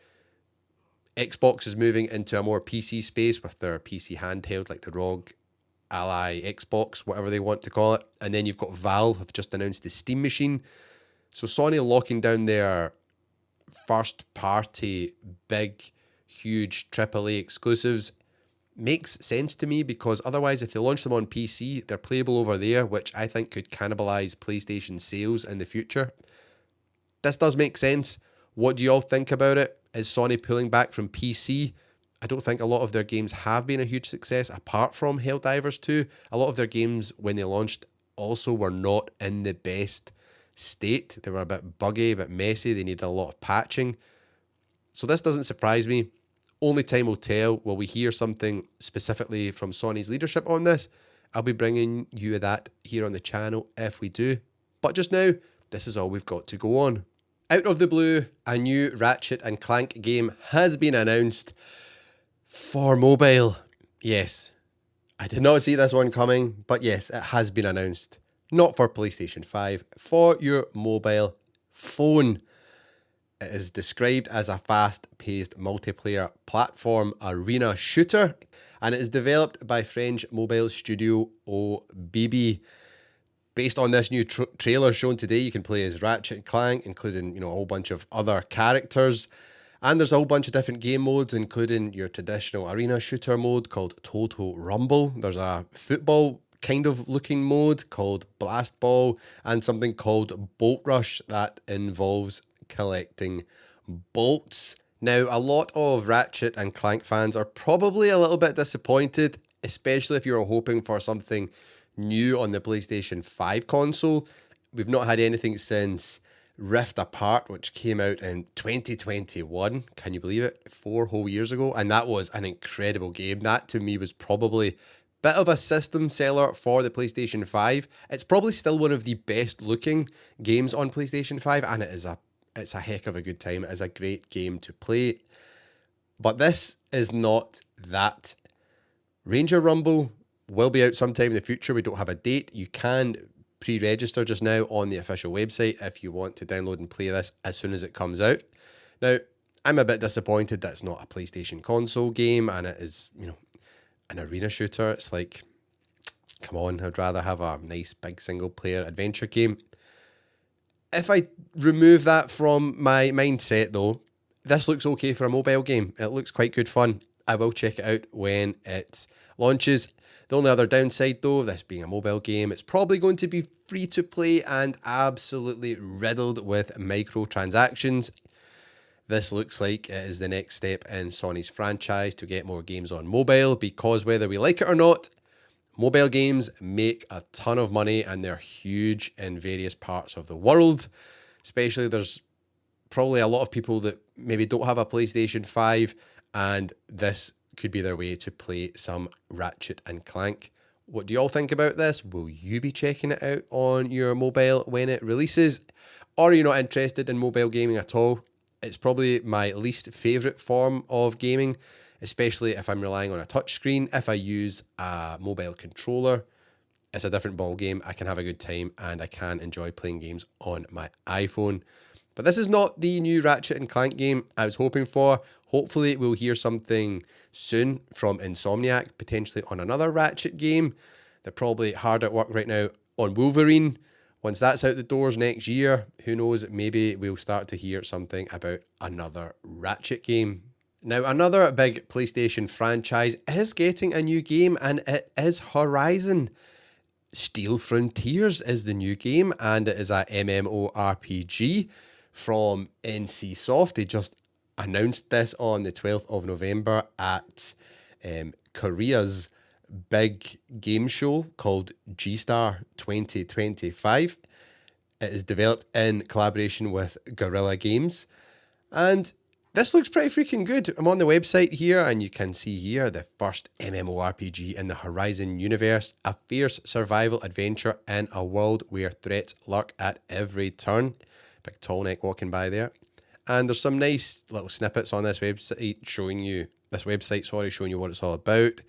Xbox is moving into a more PC space with their PC handheld, like the ROG Ally Xbox, whatever they want to call it. And then you've got Valve have just announced the Steam machine. So Sony locking down their first party, big, huge AAA exclusives makes sense to me, because otherwise if they launch them on PC, they're playable over there, which I think could cannibalize PlayStation sales in the future. This does make sense. What do you all think about it? Is Sony pulling back from PC? I don't think a lot of their games have been a huge success, apart from Helldivers 2. A lot of their games, when they launched, also were not in the best state. They were a bit buggy, a bit messy. They needed a lot of patching. So this doesn't surprise me. Only time will tell. Will we hear something specifically from Sony's leadership on this? I'll be bringing you that here on the channel if we do. But just now, this is all we've got to go on. Out of the blue, a new Ratchet and Clank game has been announced for mobile. Yes, I did not see this one coming, but yes, it has been announced. Not for PlayStation 5, for your mobile phone. It is described as a fast-paced multiplayer platform arena shooter, and it is developed by French mobile studio OBB. Based on this new trailer shown today, you can play as Ratchet Clank, including a whole bunch of other characters. And there's a whole bunch of different game modes, including your traditional arena shooter mode called Total Rumble. There's a football kind of looking mode called Blast Ball, and something called Bolt Rush that involves collecting bolts. Now, a lot of Ratchet and Clank fans are probably a little bit disappointed, especially if you're hoping for something new on the PlayStation 5 console. We've not had anything since Rift Apart, which came out in 2021. Can you believe it? 4 whole years ago. And that was an incredible game. That to me was probably a bit of a system seller for the PlayStation 5. It's probably still one of the best looking games on PlayStation 5, and it's a heck of a good time. It is a great game to play. But this is not that. Ranger Rumble will be out sometime in the future. We don't have a date. You can pre-register just now on the official website if you want to download and play this as soon as it comes out. Now, I'm a bit disappointed that it's not a PlayStation console game and it is, an arena shooter. It's like, come on, I'd rather have a nice big single player adventure game. If I remove that from my mindset though, this looks okay for a mobile game. It looks quite good fun. I will check it out when it launches. The only other downside though, this being a mobile game, it's probably going to be free to play and absolutely riddled with microtransactions. This looks like it is the next step in Sony's franchise to get more games on mobile, because whether we like it or not, mobile games make a ton of money and they're huge in various parts of the world. Especially there's probably a lot of people that maybe don't have a PlayStation 5, and this could be their way to play some Ratchet and Clank. What do you all think about this? Will you be checking it out on your mobile when it releases? Or are you not interested in mobile gaming at all? It's probably my least favourite form of gaming, especially if I'm relying on a touchscreen. If I use a mobile controller, it's a different ball game. I can have a good time and I can enjoy playing games on my iPhone. But this is not the new Ratchet and Clank game I was hoping for. Hopefully we'll hear something soon from Insomniac, potentially on another Ratchet game. They're probably hard at work right now on Wolverine. Once that's out the doors next year, who knows, maybe we'll start to hear something about another Ratchet game. Now, another big PlayStation franchise is getting a new game, and it is Horizon. Steel Frontiers is the new game, and it is a MMORPG from NCSoft. They just announced this on the 12th of November at Korea's big game show called G-Star 2025. It is developed in collaboration with Guerrilla Games, and this looks pretty freaking good. I'm on the website here, and you can see here the first MMORPG in the Horizon universe, a fierce survival adventure in a world where threats lurk at every turn. Big tall neck walking by there. And there's some nice little snippets on this website showing you what it's all about.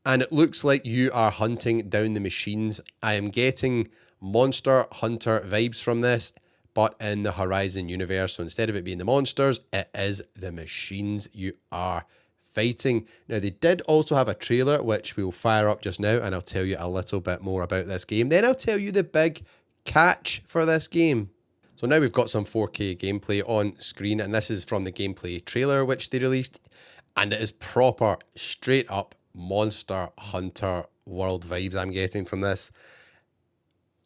And it looks like you are hunting down the machines. I am getting Monster Hunter vibes from this, but in the Horizon universe. So instead of it being the monsters, it is the machines you are fighting. Now, they did also have a trailer, which we'll fire up just now, and I'll tell you a little bit more about this game. Then I'll tell you the big catch for this game. So now we've got some 4K gameplay on screen, and this is from the gameplay trailer which they released, and it is proper, straight up Monster Hunter world vibes I'm getting from this.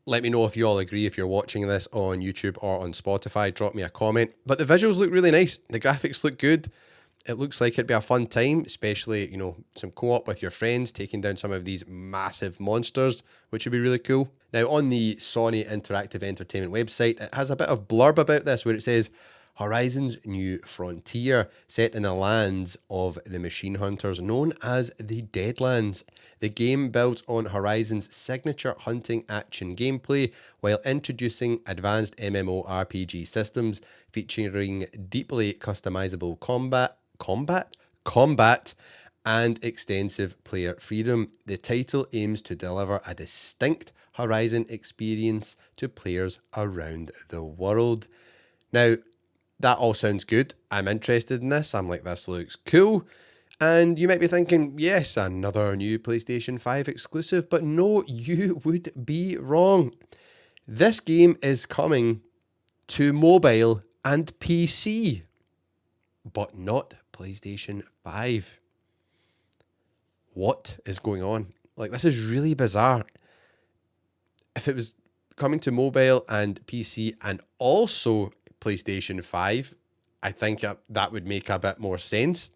Let me know if you all agree. If you're watching this on YouTube or on Spotify, drop me a comment. But the visuals look really nice. The graphics look good. It looks like it'd be a fun time, especially, you know, some co-op with your friends, taking down some of these massive monsters, which would be really cool. Now, on the Sony Interactive Entertainment website, it has a bit of blurb about this where it says, Horizon's new frontier, set in the lands of the machine hunters known as the Deadlands. The game builds on Horizon's signature hunting action gameplay while introducing advanced MMORPG systems featuring deeply customizable combat, and extensive player freedom. The title aims to deliver a distinct Horizon experience to players around the world. Now, that all sounds good. I'm interested in this. I'm like, this looks cool. And you might be thinking, yes, another new PlayStation 5 exclusive. But no, you would be wrong. This game is coming to mobile and PC, but not PlayStation 5. What is going on? Like, this is really bizarre. If it was coming to mobile and PC and also PlayStation 5, I think that would make a bit more sense.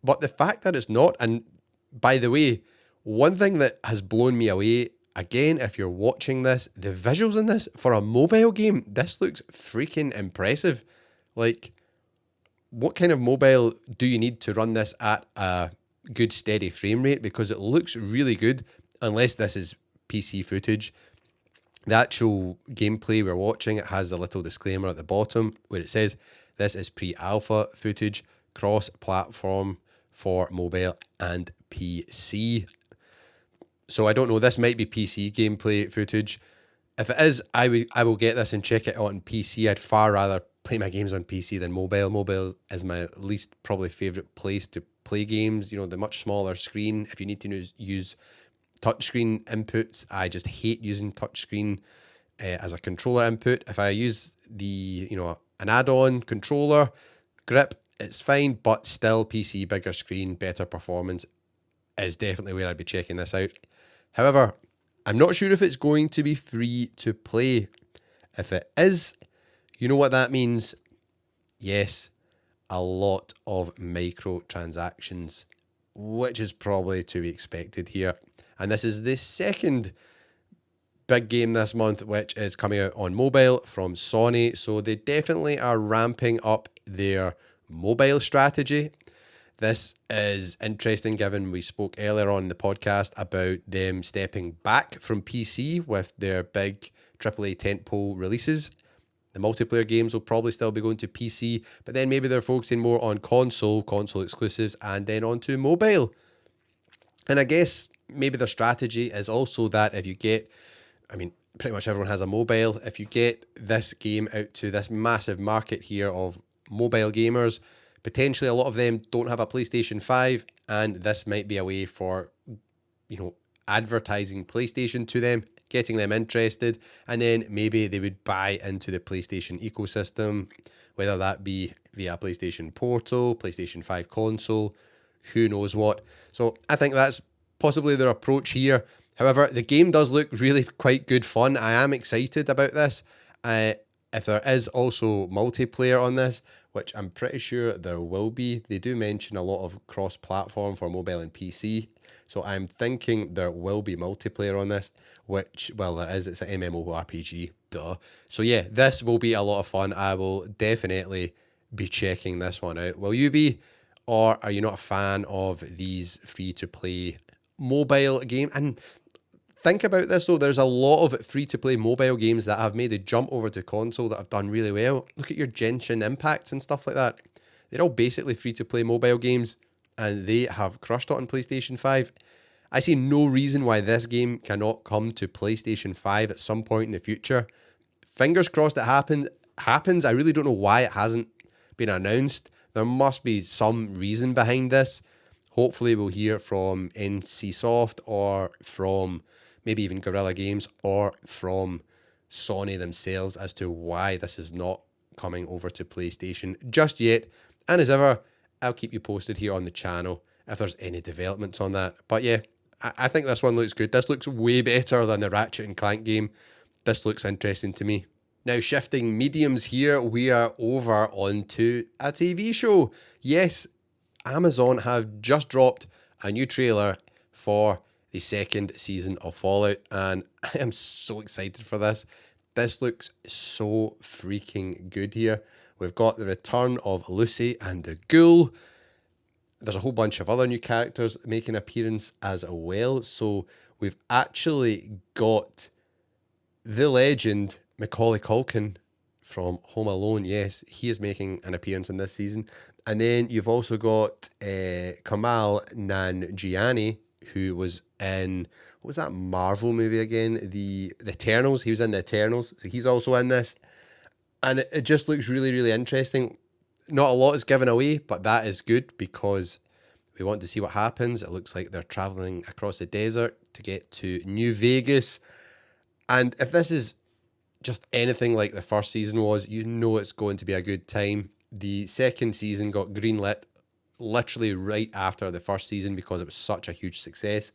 But the fact that it's not, and by the way, one thing that has blown me away, again, if you're watching this, the visuals in this for a mobile game, this looks freaking impressive. Like, what kind of mobile do you need to run this at a good steady frame rate? Because it looks really good, unless this is PC footage. The actual gameplay we're watching, it has a little disclaimer at the bottom where it says, this is pre-alpha footage, cross-platform for mobile and PC. So I don't know, this might be PC gameplay footage. If it is, I will get this and check it out on PC. I'd far rather play my games on PC than mobile. Mobile is my least probably favourite place to play games. You know, the much smaller screen. If you need to use touchscreen inputs, I just hate using touchscreen as a controller input. If I use an add-on controller grip, it's fine, but still PC, bigger screen, better performance is definitely where I'd be checking this out. However, I'm not sure if it's going to be free to play. If it is, you know what that means? Yes, a lot of microtransactions, which is probably to be expected here. And this is the second big game this month, which is coming out on mobile from Sony. So they definitely are ramping up their mobile strategy. This is interesting given we spoke earlier on in the podcast about them stepping back from PC with their big AAA tentpole releases. The multiplayer games will probably still be going to PC, but then maybe they're focusing more on console exclusives, and then onto mobile. And I guess maybe their strategy is also that if you get, pretty much everyone has a mobile. If you get this game out to this massive market here of mobile gamers, potentially a lot of them don't have a PlayStation 5, and this might be a way for, advertising PlayStation to them, getting them interested, and then maybe they would buy into the PlayStation ecosystem, whether that be via PlayStation Portal, PlayStation 5 console, who knows what. So I think that's possibly their approach here. However, the game does look really quite good fun. I am excited about this. If there is also multiplayer on this, which I'm pretty sure there will be, they do mention a lot of cross-platform for mobile and PC. So I'm thinking there will be multiplayer on this, which, well, there is. It's an MMORPG, duh. So yeah, this will be a lot of fun. I will definitely be checking this one out. Will you be? Or are you not a fan of these free-to-play mobile game? And think about this though, there's a lot of free-to-play mobile games that have made the jump over to console that have done really well. Look at your Genshin Impacts and stuff like that. They're all basically free-to-play mobile games, and they have crushed it on PlayStation 5. I see no reason why this game cannot come to PlayStation 5 at some point in the future. Fingers crossed it happens. I really don't know why it hasn't been announced. There must be some reason behind this. Hopefully we'll hear from NCSoft or from maybe even Guerrilla Games or from Sony themselves as to why this is not coming over to PlayStation just yet. And as ever, I'll keep you posted here on the channel if there's any developments on that. But yeah, I think this one looks good. This looks way better than the Ratchet and Clank game. This looks interesting to me. Now, shifting mediums here, we are over onto a TV show. Yes, Amazon have just dropped a new trailer for the second season of Fallout, and I am so excited for this. This looks so freaking good here. We've got the return of Lucy and the Ghoul. There's a whole bunch of other new characters making an appearance as well. So we've actually got the legend Macaulay Culkin from Home Alone. Yes, he is making an appearance in this season. And then you've also got Kamal Nanjiani, who was in, what was that Marvel movie again? The Eternals. He was in the Eternals. So he's also in this. And it just looks really, really interesting. Not a lot is given away, but that is good because we want to see what happens. It looks like they're traveling across the desert to get to New Vegas. And if this is just anything like the first season was, you know it's going to be a good time. The second season got greenlit literally right after the first season because it was such a huge success.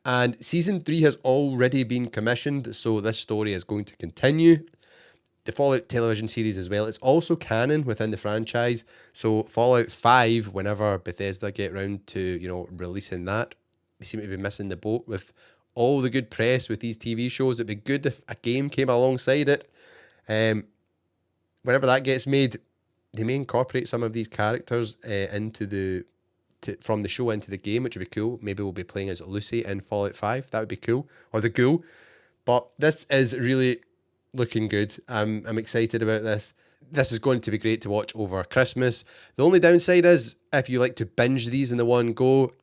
And season 3 has already been commissioned, so this story is going to continue. The Fallout television series as well, it's also canon within the franchise. So Fallout 5, whenever Bethesda get around to, releasing that, they seem to be missing the boat with all the good press with these TV shows. It'd be good if a game came alongside it. Whenever that gets made, they may incorporate some of these characters from the show into the game, which would be cool. Maybe we'll be playing as Lucy in Fallout 5. That would be cool. Or the Ghoul. But this is really looking good. I'm excited about this. This is going to be great to watch over Christmas. The only downside is if you like to binge these in the one go,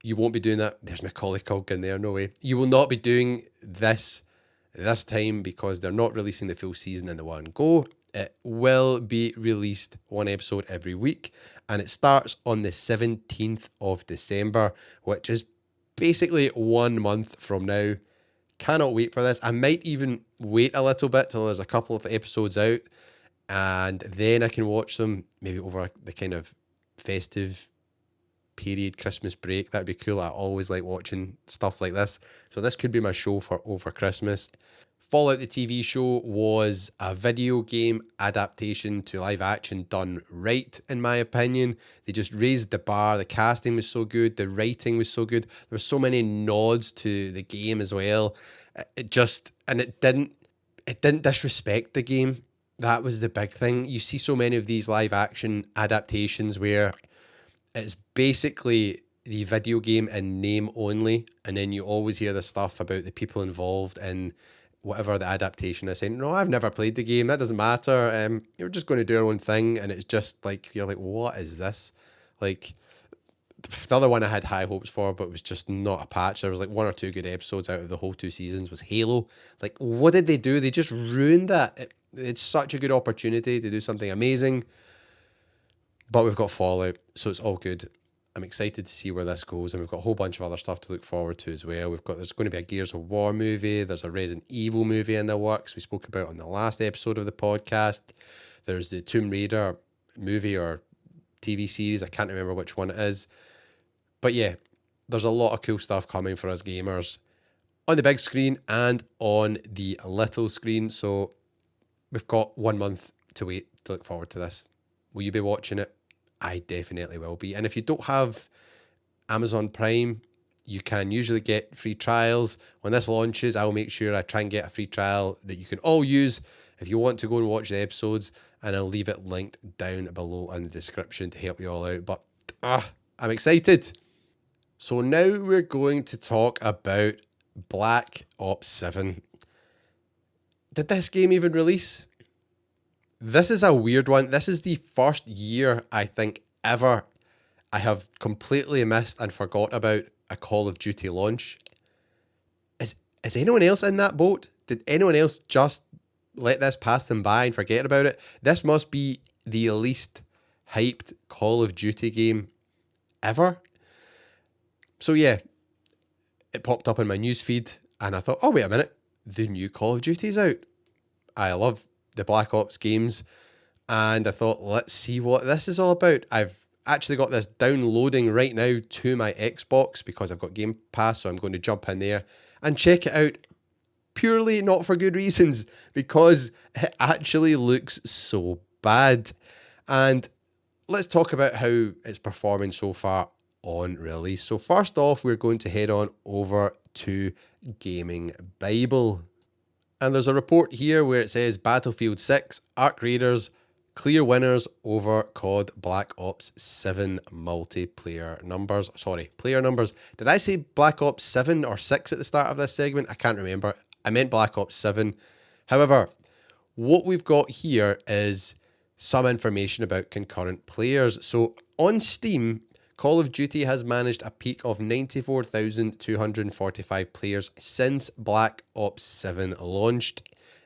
you won't be doing that. There's Macaulay Culkin there, no way. You will not be doing this time because they're not releasing the full season in the one go. It will be released one episode every week, and it starts on the 17th of December, which is basically 1 month from now. Cannot wait for this. I might even wait a little bit till there's a couple of episodes out, and then I can watch them maybe over the kind of festive period, Christmas break. That'd be cool. I always like watching stuff like this. So this could be my show for over Christmas. Fallout the TV show was a video game adaptation to live action done right, in my opinion. They just raised the bar. The casting was so good. The writing was so good. There were so many nods to the game as well. It didn't disrespect the game. That was the big thing. You see so many of these live action adaptations where it's basically the video game in name only, and then you always hear the stuff about the people involved in whatever the adaptation is saying, no, I've never played the game, that doesn't matter, you're just going to do your own thing. And it's just like, you're like, what is this? Like, the other one I had high hopes for, but it was just not a patch. There was like 1 or 2 good episodes out of the whole 2 seasons, was Halo. Like, what did they do? They just ruined that. It's such a good opportunity to do something amazing, but we've got Fallout, so it's all good. I'm excited to see where this goes, and we've got a whole bunch of other stuff to look forward to as well. There's going to be a Gears of War movie. There's a Resident Evil movie in the works we spoke about on the last episode of the podcast. There's the Tomb Raider movie or TV series. I can't remember which one it is. But yeah, there's a lot of cool stuff coming for us gamers on the big screen and on the little screen. So we've got 1 month to wait to look forward to this. Will you be watching it? I definitely will be. And if you don't have Amazon Prime, You can usually get free trials. When this launches, I will make sure I try and get a free trial that you can all use if you want to go and watch the episodes, and I'll leave it linked down below in the description to help you all out. But I'm excited. So now we're going to talk about Black Ops 7. Did this game even release? This is a weird one. This is the first year, I think, ever I have completely missed and forgot about a Call of Duty launch. Is anyone else in that boat? Did anyone else just let this pass them by and forget about it? This must be the least hyped Call of Duty game ever. So yeah, it popped up in my newsfeed and I thought, oh, wait a minute, the new Call of Duty's out. I love the Black Ops games, and I thought, let's see what this is all about. I've actually got this downloading right now to my Xbox because I've got Game Pass, so I'm going to jump in there and check it out, purely not for good reasons, because it actually looks so bad. And let's talk about how it's performing so far on release. So first off, we're going to head on over to Gaming Bible. And there's a report here where it says Battlefield 6, Arc Raiders, clear winners over COD Black Ops 7 multiplayer numbers. Sorry, player numbers. Did I say Black Ops 7 or 6 at the start of this segment? I can't remember. I meant Black Ops 7. However, what we've got here is some information about concurrent players. So on Steam, Call of Duty has managed a peak of 94,245 players since Black Ops 7 launched.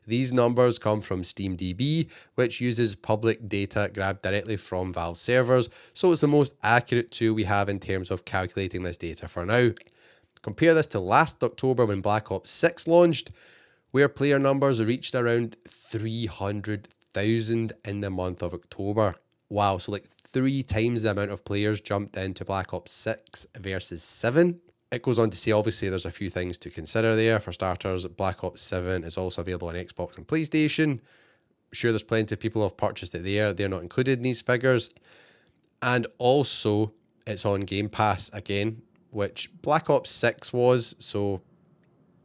These numbers come from SteamDB, which uses public data grabbed directly from Valve servers, so it's the most accurate tool we have in terms of calculating this data for now. Compare this to last October when Black Ops 6 launched, where player numbers reached around 300,000 in the month of October. Wow, so like 3 times the amount of players jumped into Black Ops 6 versus 7. It goes on to say, obviously, there's a few things to consider there. For starters, Black Ops 7 is also available on Xbox and PlayStation. Sure, there's plenty of people who have purchased it there. They're not included in these figures. And also, it's on Game Pass again, which Black Ops 6 was, so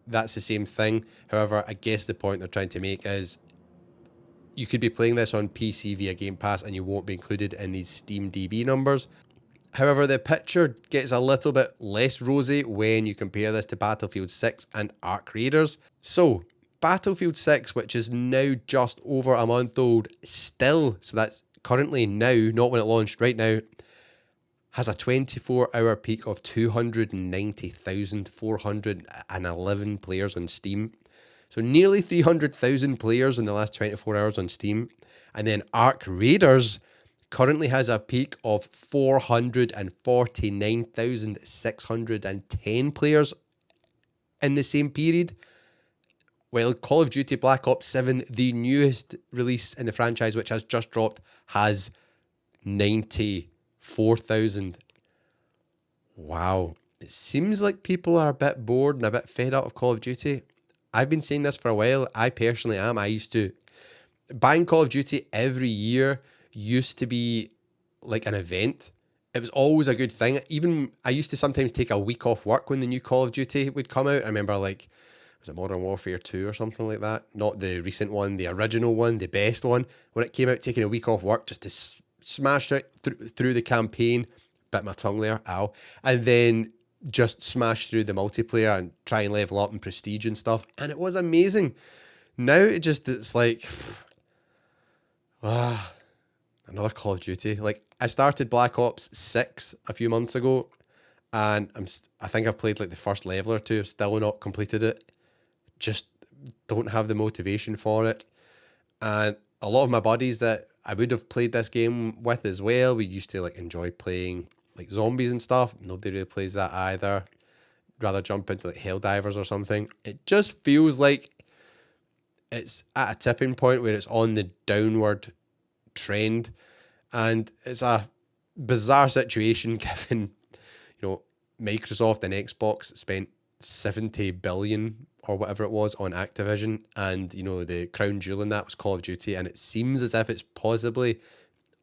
that's the same thing. However, I guess the point they're trying to make is you could be playing this on PC via Game Pass and you won't be included in these SteamDB numbers. However, the picture gets a little bit less rosy when you compare this to Battlefield 6 and Arc Raiders. So, Battlefield 6, which is now just over a month old, still, so that's currently now, not when it launched, right now, has a 24-hour peak of 290,411 players on Steam. So nearly 300,000 players in the last 24 hours on Steam. And then Arc Raiders currently has a peak of 449,610 players in the same period. While Call of Duty Black Ops 7, the newest release in the franchise, which has just dropped, has 94,000. Wow. It seems like people are a bit bored and a bit fed up of Call of Duty. I've been saying this for a while. I personally am. I used to buying Call of Duty every year used to be like an event. It was always a good thing. Even I used to sometimes take a week off work when the new Call of Duty would come out. I remember, like, was it Modern Warfare 2 or something like that? Not the recent one, the original one, the best one. When it came out, taking a week off work just to smash it through the campaign. Bit my tongue there, ow. And then just smash through the multiplayer and try and level up in prestige and stuff. And it was amazing. Now it's like, another Call of Duty. Like, I started Black Ops 6 a few months ago, and I think I've played like the first level or two. I've still not completed it. Just don't have the motivation for it. And a lot of my buddies that I would have played this game with as well, we used to like enjoy playing like zombies and stuff. Nobody really plays that either. Rather jump into like Helldivers or something. It just feels like it's at a tipping point where it's on the downward trend, and it's a bizarre situation given, you know, Microsoft and Xbox spent 70 billion or whatever it was on Activision, and you know, the crown jewel in that was Call of Duty, and it seems as if it's possibly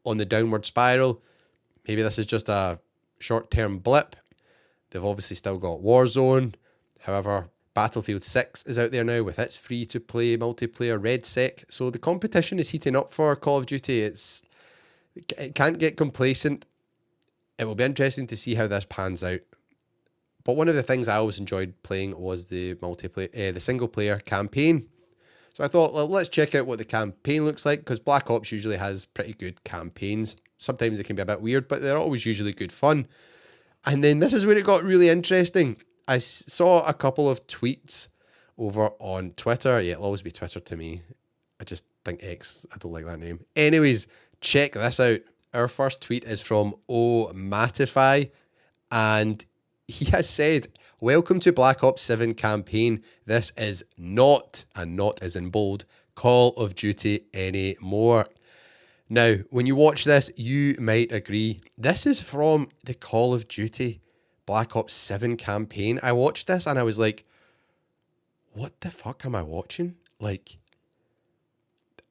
on the downward spiral. Maybe this is just a short-term blip, They've obviously still got Warzone. However, Battlefield 6 is out there now with its free-to-play multiplayer Red Sec. So the competition is heating up for Call of Duty. It can't get complacent. It will be interesting to see how this pans out. But one of the things I always enjoyed playing was the the single-player campaign. So I thought, well, let's check out what the campaign looks like, because Black Ops usually has pretty good campaigns. Sometimes they can be a bit weird, but they're always usually good fun. And then this is where it got really interesting. I saw a couple of tweets over on Twitter. Yeah, it'll always be Twitter to me. I just think X, I don't like that name. Anyways, check this out. Our first tweet is from Matify, and he has said, "Welcome to Black Ops 7 campaign. This is not, and not as in bold, Call of Duty anymore." Now, when you watch this, you might agree. This is from the Call of Duty Black Ops 7 campaign. I watched this and I was like, what the fuck am I watching? Like,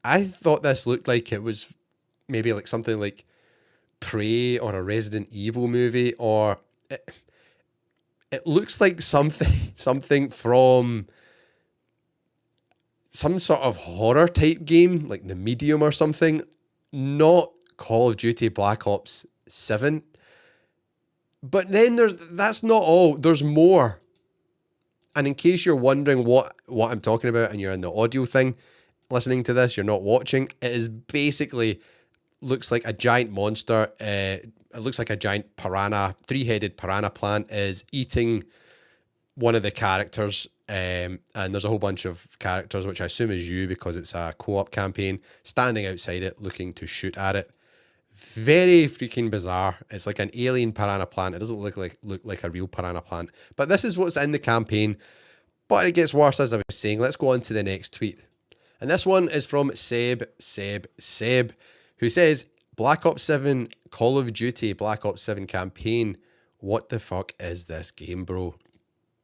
I thought this looked like it was maybe like something like Prey or a Resident Evil movie, or it looks like something from some sort of horror type game, like The Medium or something. Not Call of Duty Black Ops 7. But then that's not all. There's more. And in case you're wondering what I'm talking about and you're in the audio thing, listening to this, you're not watching, it is basically looks like a giant monster. It looks like a giant piranha, three-headed piranha plant is eating one of the characters. And there's a whole bunch of characters, which I assume is you because it's a co-op campaign, standing outside it, looking to shoot at it. Very freaking bizarre. It's like an alien piranha plant. It doesn't look like a real piranha plant. But this is what's in the campaign. But it gets worse, as I was saying. Let's go on to the next tweet. And this one is from Seb, who says, Black Ops 7, Call of Duty, Black Ops 7 campaign. What the fuck is this game, bro?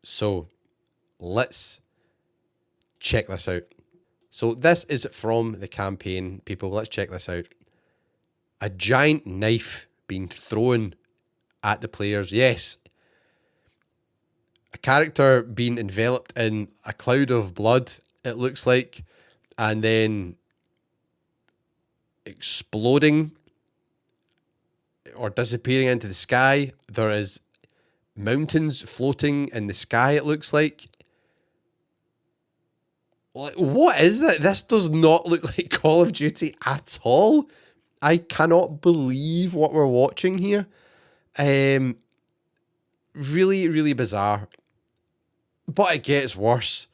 So, let's check this out. So this is from the campaign, people. Let's check this out. A giant knife being thrown at the players. Yes. A character being enveloped in a cloud of blood, it looks like, and then exploding or disappearing into the sky. There is mountains floating in the sky, it looks like. What is that? This does not look like Call of Duty at all. I cannot believe what we're watching here. Really, really bizarre. But it gets worse,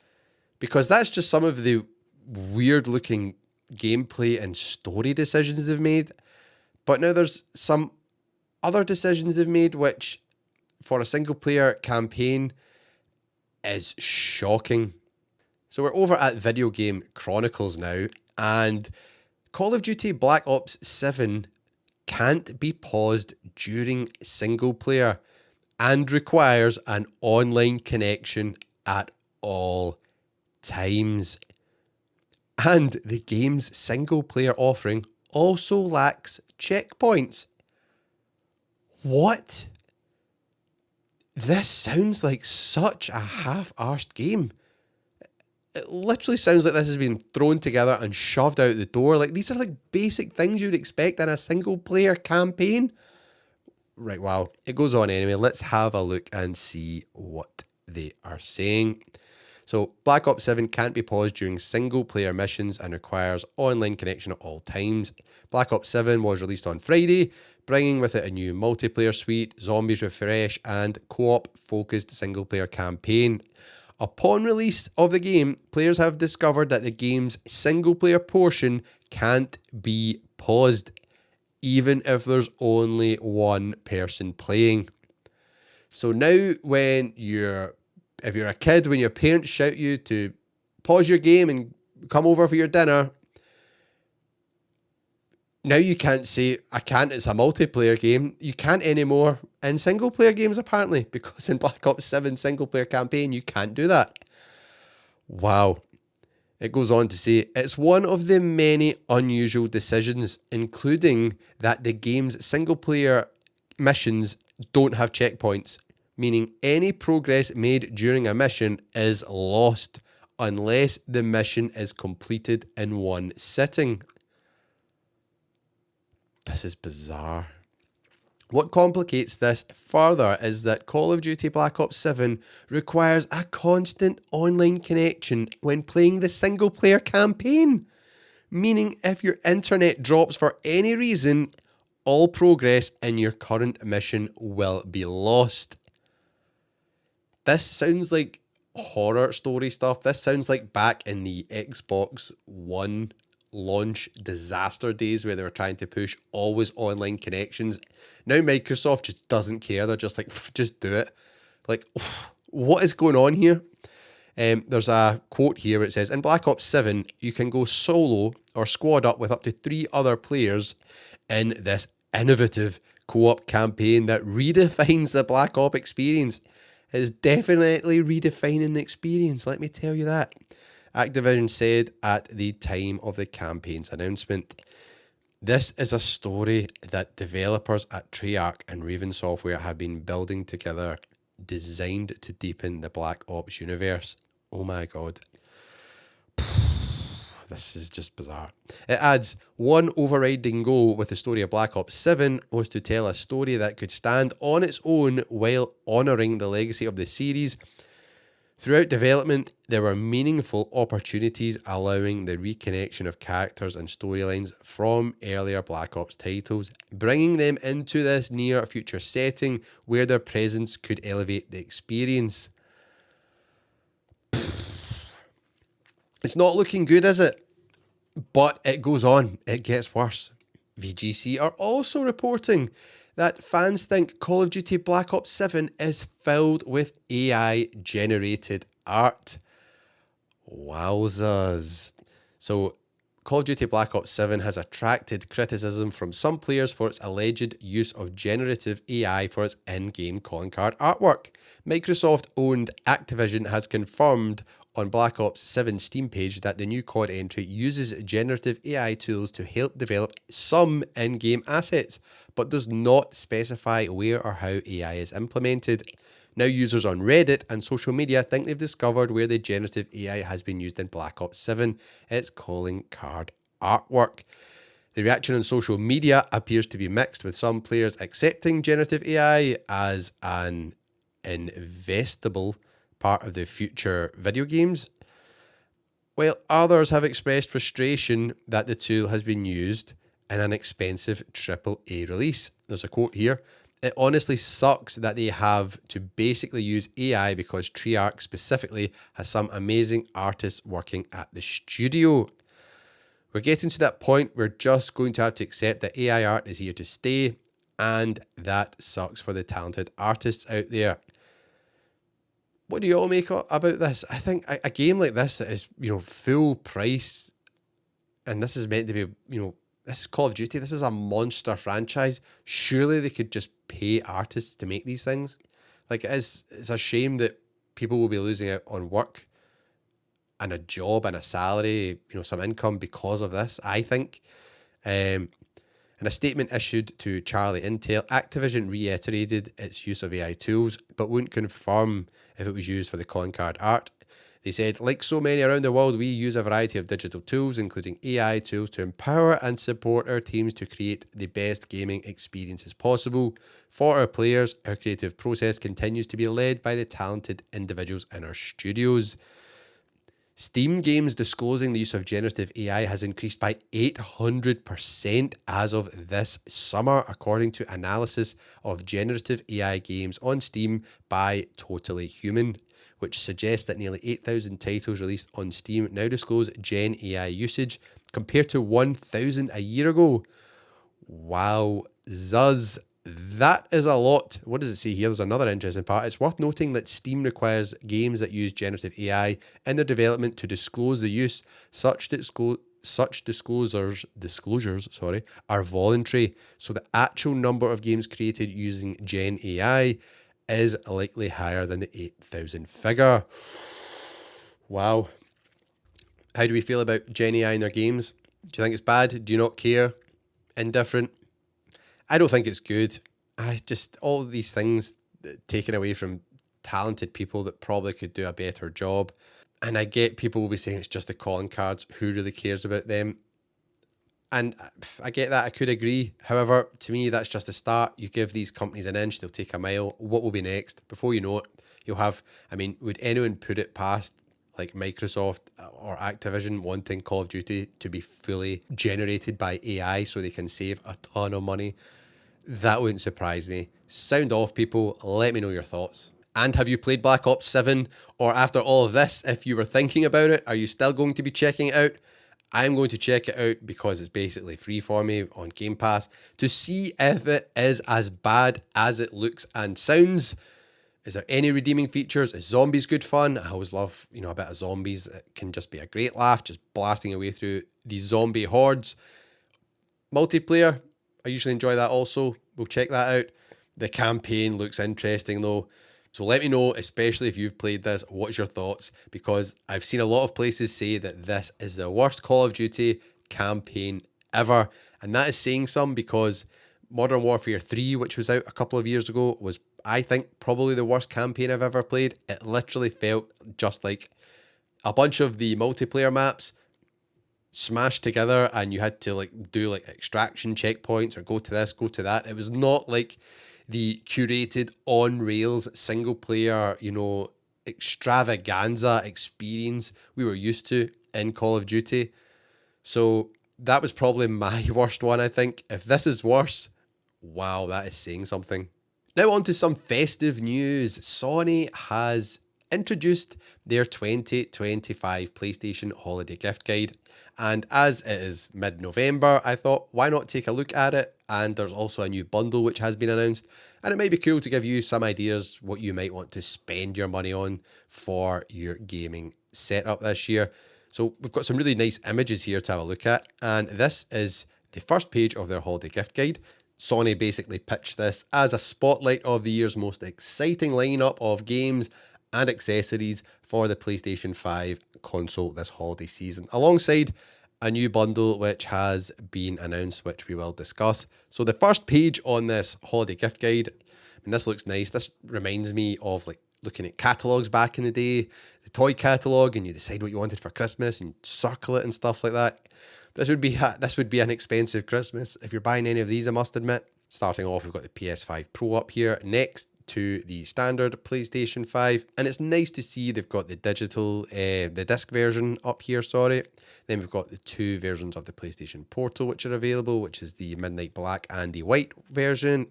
because that's just some of the weird looking gameplay and story decisions they've made. But now there's some other decisions they've made, which for a single player campaign is shocking. So we're over at Video Game Chronicles now, and Call of Duty Black Ops 7 can't be paused during single player and requires an online connection at all times. And the game's single player offering also lacks checkpoints. What? This sounds like such a half-arsed game. It literally sounds like this has been thrown together and shoved out the door. Like, these are like basic things you'd expect in a single player campaign. Right, wow. It goes on anyway. Let's have a look and see what they are saying. So, Black Ops 7 can't be paused during single player missions and requires online connection at all times. Black Ops 7 was released on Friday, bringing with it a new multiplayer suite, zombies refresh, and co-op focused single player campaign. Upon release of the game, players have discovered that the game's single-player portion can't be paused, even if there's only one person playing. So now if you're a kid, when your parents shout you to pause your game and come over for your dinner, now you can't say, I can't, it's a multiplayer game. You can't anymore in single player games, apparently, because in Black Ops 7 single player campaign, you can't do that. Wow. It goes on to say, it's one of the many unusual decisions, including that the game's single player missions don't have checkpoints. meaning any progress made during a mission is lost unless the mission is completed in one sitting. This is bizarre. What complicates this further is that Call of Duty Black Ops 7 requires a constant online connection when playing the single player campaign, meaning if your internet drops for any reason, all progress in your current mission will be lost. This sounds like horror story stuff. This sounds like back in the Xbox One launch disaster days where they were trying to push always online connections. Now Microsoft just doesn't care. They're just like, just do it. Like, what is going on here? There's a quote here where it says, in Black Ops 7, you can go solo or squad up with up to 3 other players in this innovative co-op campaign that redefines the Black Ops experience. It's definitely redefining the experience, let me tell you that. Activision said at the time of the campaign's announcement. This is a story that developers at Treyarch and Raven Software have been building together, designed to deepen the Black Ops universe. Oh my god. This is just bizarre. It adds, one overriding goal with the story of Black Ops 7 was to tell a story that could stand on its own while honouring the legacy of the series. Throughout development, there were meaningful opportunities allowing the reconnection of characters and storylines from earlier Black Ops titles, bringing them into this near future setting where their presence could elevate the experience. It's not looking good, is it? But it goes on. It gets worse. VGC are also reporting that fans think Call of Duty Black Ops 7 is filled with AI-generated art. Wowzers. So, Call of Duty Black Ops 7 has attracted criticism from some players for its alleged use of generative AI for its in-game calling card artwork. Microsoft-owned Activision has confirmed on Black Ops 7's Steam page that the new COD entry uses generative AI tools to help develop some in-game assets, but does not specify where or how AI is implemented. Now users on Reddit and social media think they've discovered where the generative AI has been used in Black Ops 7, its calling card artwork. The reaction on social media appears to be mixed, with some players accepting generative AI as an investable part of the future video games, while others have expressed frustration that the tool has been used in an expensive AAA release. There's a quote here. It honestly sucks that they have to basically use AI because Treyarch specifically has some amazing artists working at the studio. We're getting to that point where we're just going to have to accept that AI art is here to stay, and that sucks for the talented artists out there. What do you all make about this? I think a game like this that is, full price, and this is meant to be, this is Call of Duty. This is a monster franchise. Surely they could just pay artists to make these things. Like, it's a shame that people will be losing out on work and a job and a salary, some income because of this, I think. In a statement issued to Charlie Intel, Activision reiterated its use of AI tools, but wouldn't confirm if it was used for the calling card art. They said, like so many around the world, we use a variety of digital tools, including AI tools, to empower and support our teams to create the best gaming experiences possible. For our players, our creative process continues to be led by the talented individuals in our studios. Steam games disclosing the use of generative AI has increased by 800% as of this summer, according to analysis of generative AI games on Steam by Totally Human, which suggests that nearly 8,000 titles released on Steam now disclose Gen AI usage, compared to 1,000 a year ago. Wow, zuzz. That is a lot. What does it say here? There's another interesting part. It's worth noting that Steam requires games that use generative AI in their development to disclose the use. Such disclosures are voluntary. So the actual number of games created using Gen AI is likely higher than the 8,000 figure. Wow. How do we feel about Gen AI in their games? Do you think it's bad? Do you not care? Indifferent? I don't think it's good. All these things, taken away from talented people that probably could do a better job. And I get people will be saying it's just the calling cards. Who really cares about them? And I get that. I could agree. However, to me, that's just a start. You give these companies an inch, they'll take a mile. What will be next? Before you know it, you'll have, I mean, would anyone put it past like Microsoft or Activision wanting Call of Duty to be fully generated by AI so they can save a ton of money? That wouldn't surprise me. Sound off, people. Let me know your thoughts. And have you played Black Ops 7? Or after all of this, if you were thinking about it, are you still going to be checking it out? I'm going to check it out because it's basically free for me on Game Pass to see if it is as bad as it looks and sounds. Is there any redeeming features? Is zombies good fun? I always love, a bit of zombies. It can just be a great laugh, just blasting away through these zombie hordes. Multiplayer, I usually enjoy that also. We'll check that out. The campaign looks interesting though. So let me know, especially if you've played this, what's your thoughts? Because I've seen a lot of places say that this is the worst Call of Duty campaign ever. And that is saying some because Modern Warfare 3, which was out a couple of years ago, was, I think, probably the worst campaign I've ever played. It literally felt just like a bunch of the multiplayer maps smashed together and you had to do extraction checkpoints or go to this, go to that. It was not like the curated on rails single player, extravaganza experience we were used to in Call of Duty. So that was probably my worst one, I think. If this is worse, wow, that is saying something. Now on to some festive news. Sony has introduced their 2025 PlayStation Holiday Gift Guide. And as it is mid-November, I thought, why not take a look at it? And there's also a new bundle which has been announced. And it might be cool to give you some ideas what you might want to spend your money on for your gaming setup this year. So we've got some really nice images here to have a look at. And this is the first page of their Holiday Gift Guide. Sony basically pitched this as a spotlight of the year's most exciting lineup of games and accessories for the PlayStation 5 console this holiday season, alongside a new bundle which has been announced, which we will discuss. So the first page on this holiday gift guide, and this looks nice. This reminds me of looking at catalogs back in the day, the toy catalog, and you decide what you wanted for Christmas and you circle it and stuff like that. This would be an expensive Christmas if you're buying any of these, I must admit. Starting off, we've got the PS5 Pro up here next to the standard PlayStation 5, and it's nice to see they've got the the disc version up here, sorry. Then we've got the two versions of the PlayStation Portal which are available, which is the Midnight Black and the white version.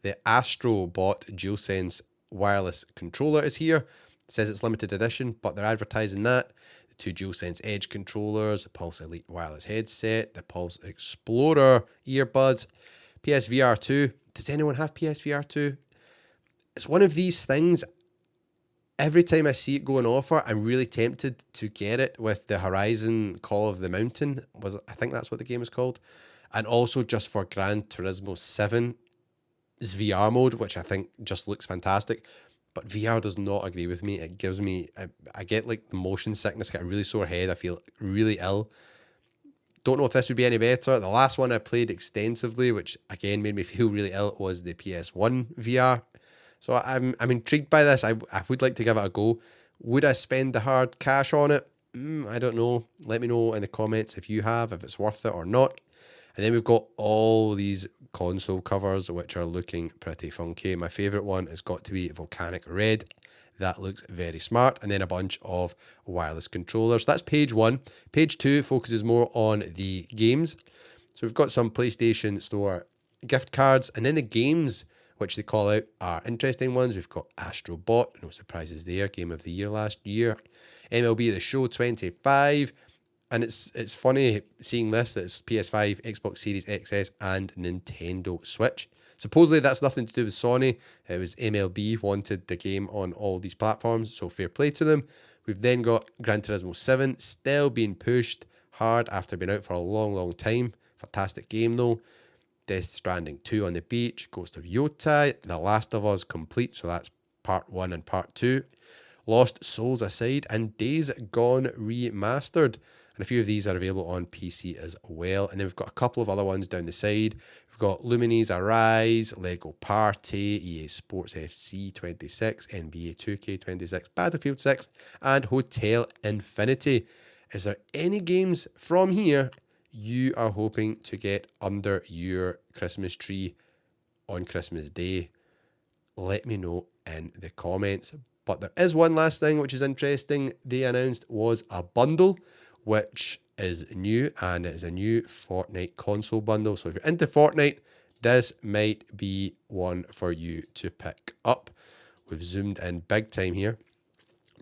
The Astro Bot DualSense wireless controller is here. It says it's limited edition, but they're advertising that. The two DualSense Edge controllers, the Pulse Elite wireless headset, the Pulse Explorer earbuds, PSVR 2. Does anyone have PSVR 2? It's one of these things, every time I see it go on offer, I'm really tempted to get it with the Horizon Call of the Mountain. I think that's what the game is called. And also just for Gran Turismo 7's VR mode, which I think just looks fantastic. But VR does not agree with me. It gives me, I get the motion sickness, I get a really sore head. I feel really ill. Don't know if this would be any better. The last one I played extensively, which again made me feel really ill, was the PS1 VR. So I'm intrigued by this. I would like to give it a go. Would I spend the hard cash on it? I don't know. Let me know in the comments if you have, if it's worth it or not. And then we've got all these console covers, which are looking pretty funky. My favourite one has got to be Volcanic Red. That looks very smart. And then a bunch of wireless controllers. That's page one. Page two focuses more on the games. So we've got some PlayStation Store gift cards. And then the games, which they call out, are interesting ones. We've got Astro Bot, no surprises there, Game of the Year last year. MLB The Show 25, and it's funny seeing this, that it's PS5, Xbox Series XS, and Nintendo Switch. Supposedly that's nothing to do with Sony. It was MLB wanted the game on all these platforms, so fair play to them. We've then got Gran Turismo 7, still being pushed hard after being out for a long, long time. Fantastic game though. Death Stranding 2 on the Beach, Ghost of Yotai, The Last of Us Complete, so that's part 1 and part 2. Lost Souls Aside, and Days Gone Remastered. And a few of these are available on PC as well. And then we've got a couple of other ones down the side. We've got Lumines Arise, Lego Party, EA Sports FC 26, NBA 2K26, Battlefield 6, and Hotel Infinity. Is there any games from here you are hoping to get under your Christmas tree on Christmas Day? Let me know in the comments. But there is one last thing which is interesting. They announced was a bundle, which is new, and it is a new Fortnite console bundle. So if you're into Fortnite, this might be one for you to pick up. We've zoomed in big time here.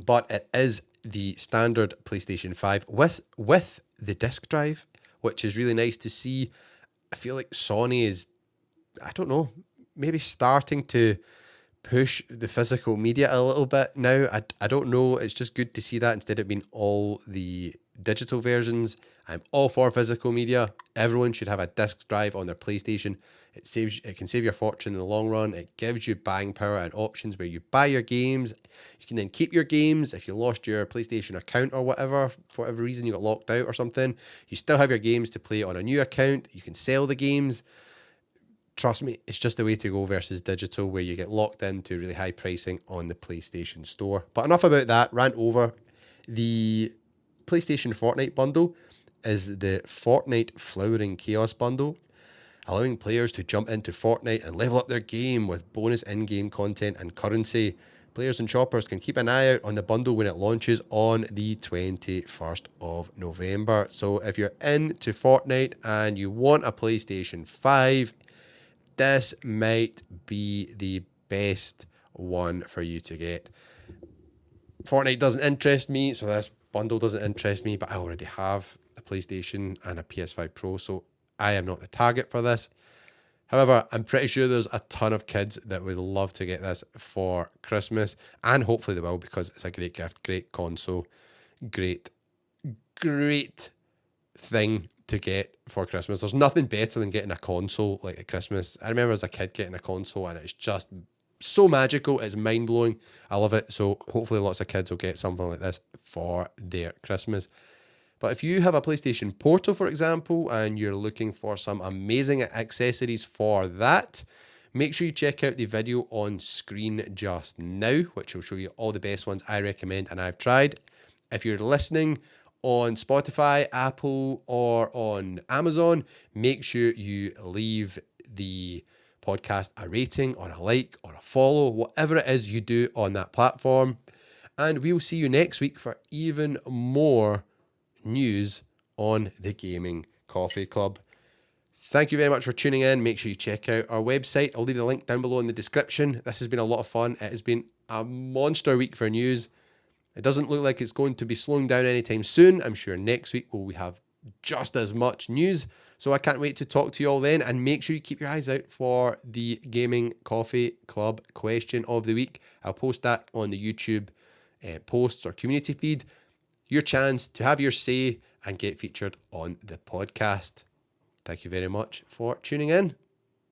But it is the standard PlayStation 5 with the disc drive, which is really nice to see. I feel like Sony is, I don't know, maybe starting to push the physical media a little bit now. I don't know. It's just good to see that instead of being all the digital versions. I'm all for physical media. Everyone should have a disc drive on their PlayStation. It can save you a fortune in the long run. It gives you buying power and options where you buy your games. You can then keep your games. If you lost your PlayStation account or whatever, for whatever reason you got locked out or something, you still have your games to play on a new account. You can sell the games. Trust me, it's just the way to go versus digital, where you get locked into really high pricing on the PlayStation Store. But enough about that, rant over. The PlayStation Fortnite bundle is the Fortnite Flowering Chaos bundle, allowing players to jump into Fortnite and level up their game with bonus in-game content and currency. Players and shoppers can keep an eye out on the bundle when it launches on the 21st of November. So if you're into Fortnite and you want a PlayStation 5, this might be the best one for you to get. Fortnite doesn't interest me, so this bundle doesn't interest me, but I already have a PlayStation and a PS5 Pro, so I am not the target for this. However, I'm pretty sure there's a ton of kids that would love to get this for Christmas, and hopefully they will, because it's a great gift, great console, great thing to get for Christmas. There's nothing better than getting a console like at Christmas. I remember as a kid getting a console, and it's just so magical. It's mind-blowing. I love it. So hopefully lots of kids will get something like this for their Christmas. But if you have a PlayStation Portal, for example, and you're looking for some amazing accessories for that, make sure you check out the video on screen just now, which will show you all the best ones I recommend and I've tried. If you're listening on Spotify, Apple, or on Amazon, make sure you leave the podcast a rating or a like or a follow, whatever it is you do on that platform. And we'll see you next week for even more news on the Gaming Coffee Club. Thank you very much for tuning in. Make sure you check out our website. I'll leave the link down below in the description. This has been a lot of fun. It has been a monster week for news. It doesn't look like it's going to be slowing down anytime soon. I'm sure next week we have just as much news. So I can't wait to talk to you all then. And make sure you keep your eyes out for the Gaming Coffee Club question of the week. I'll post that on the YouTube posts or community feed. Your chance to have your say and get featured on the podcast. Thank you very much for tuning in.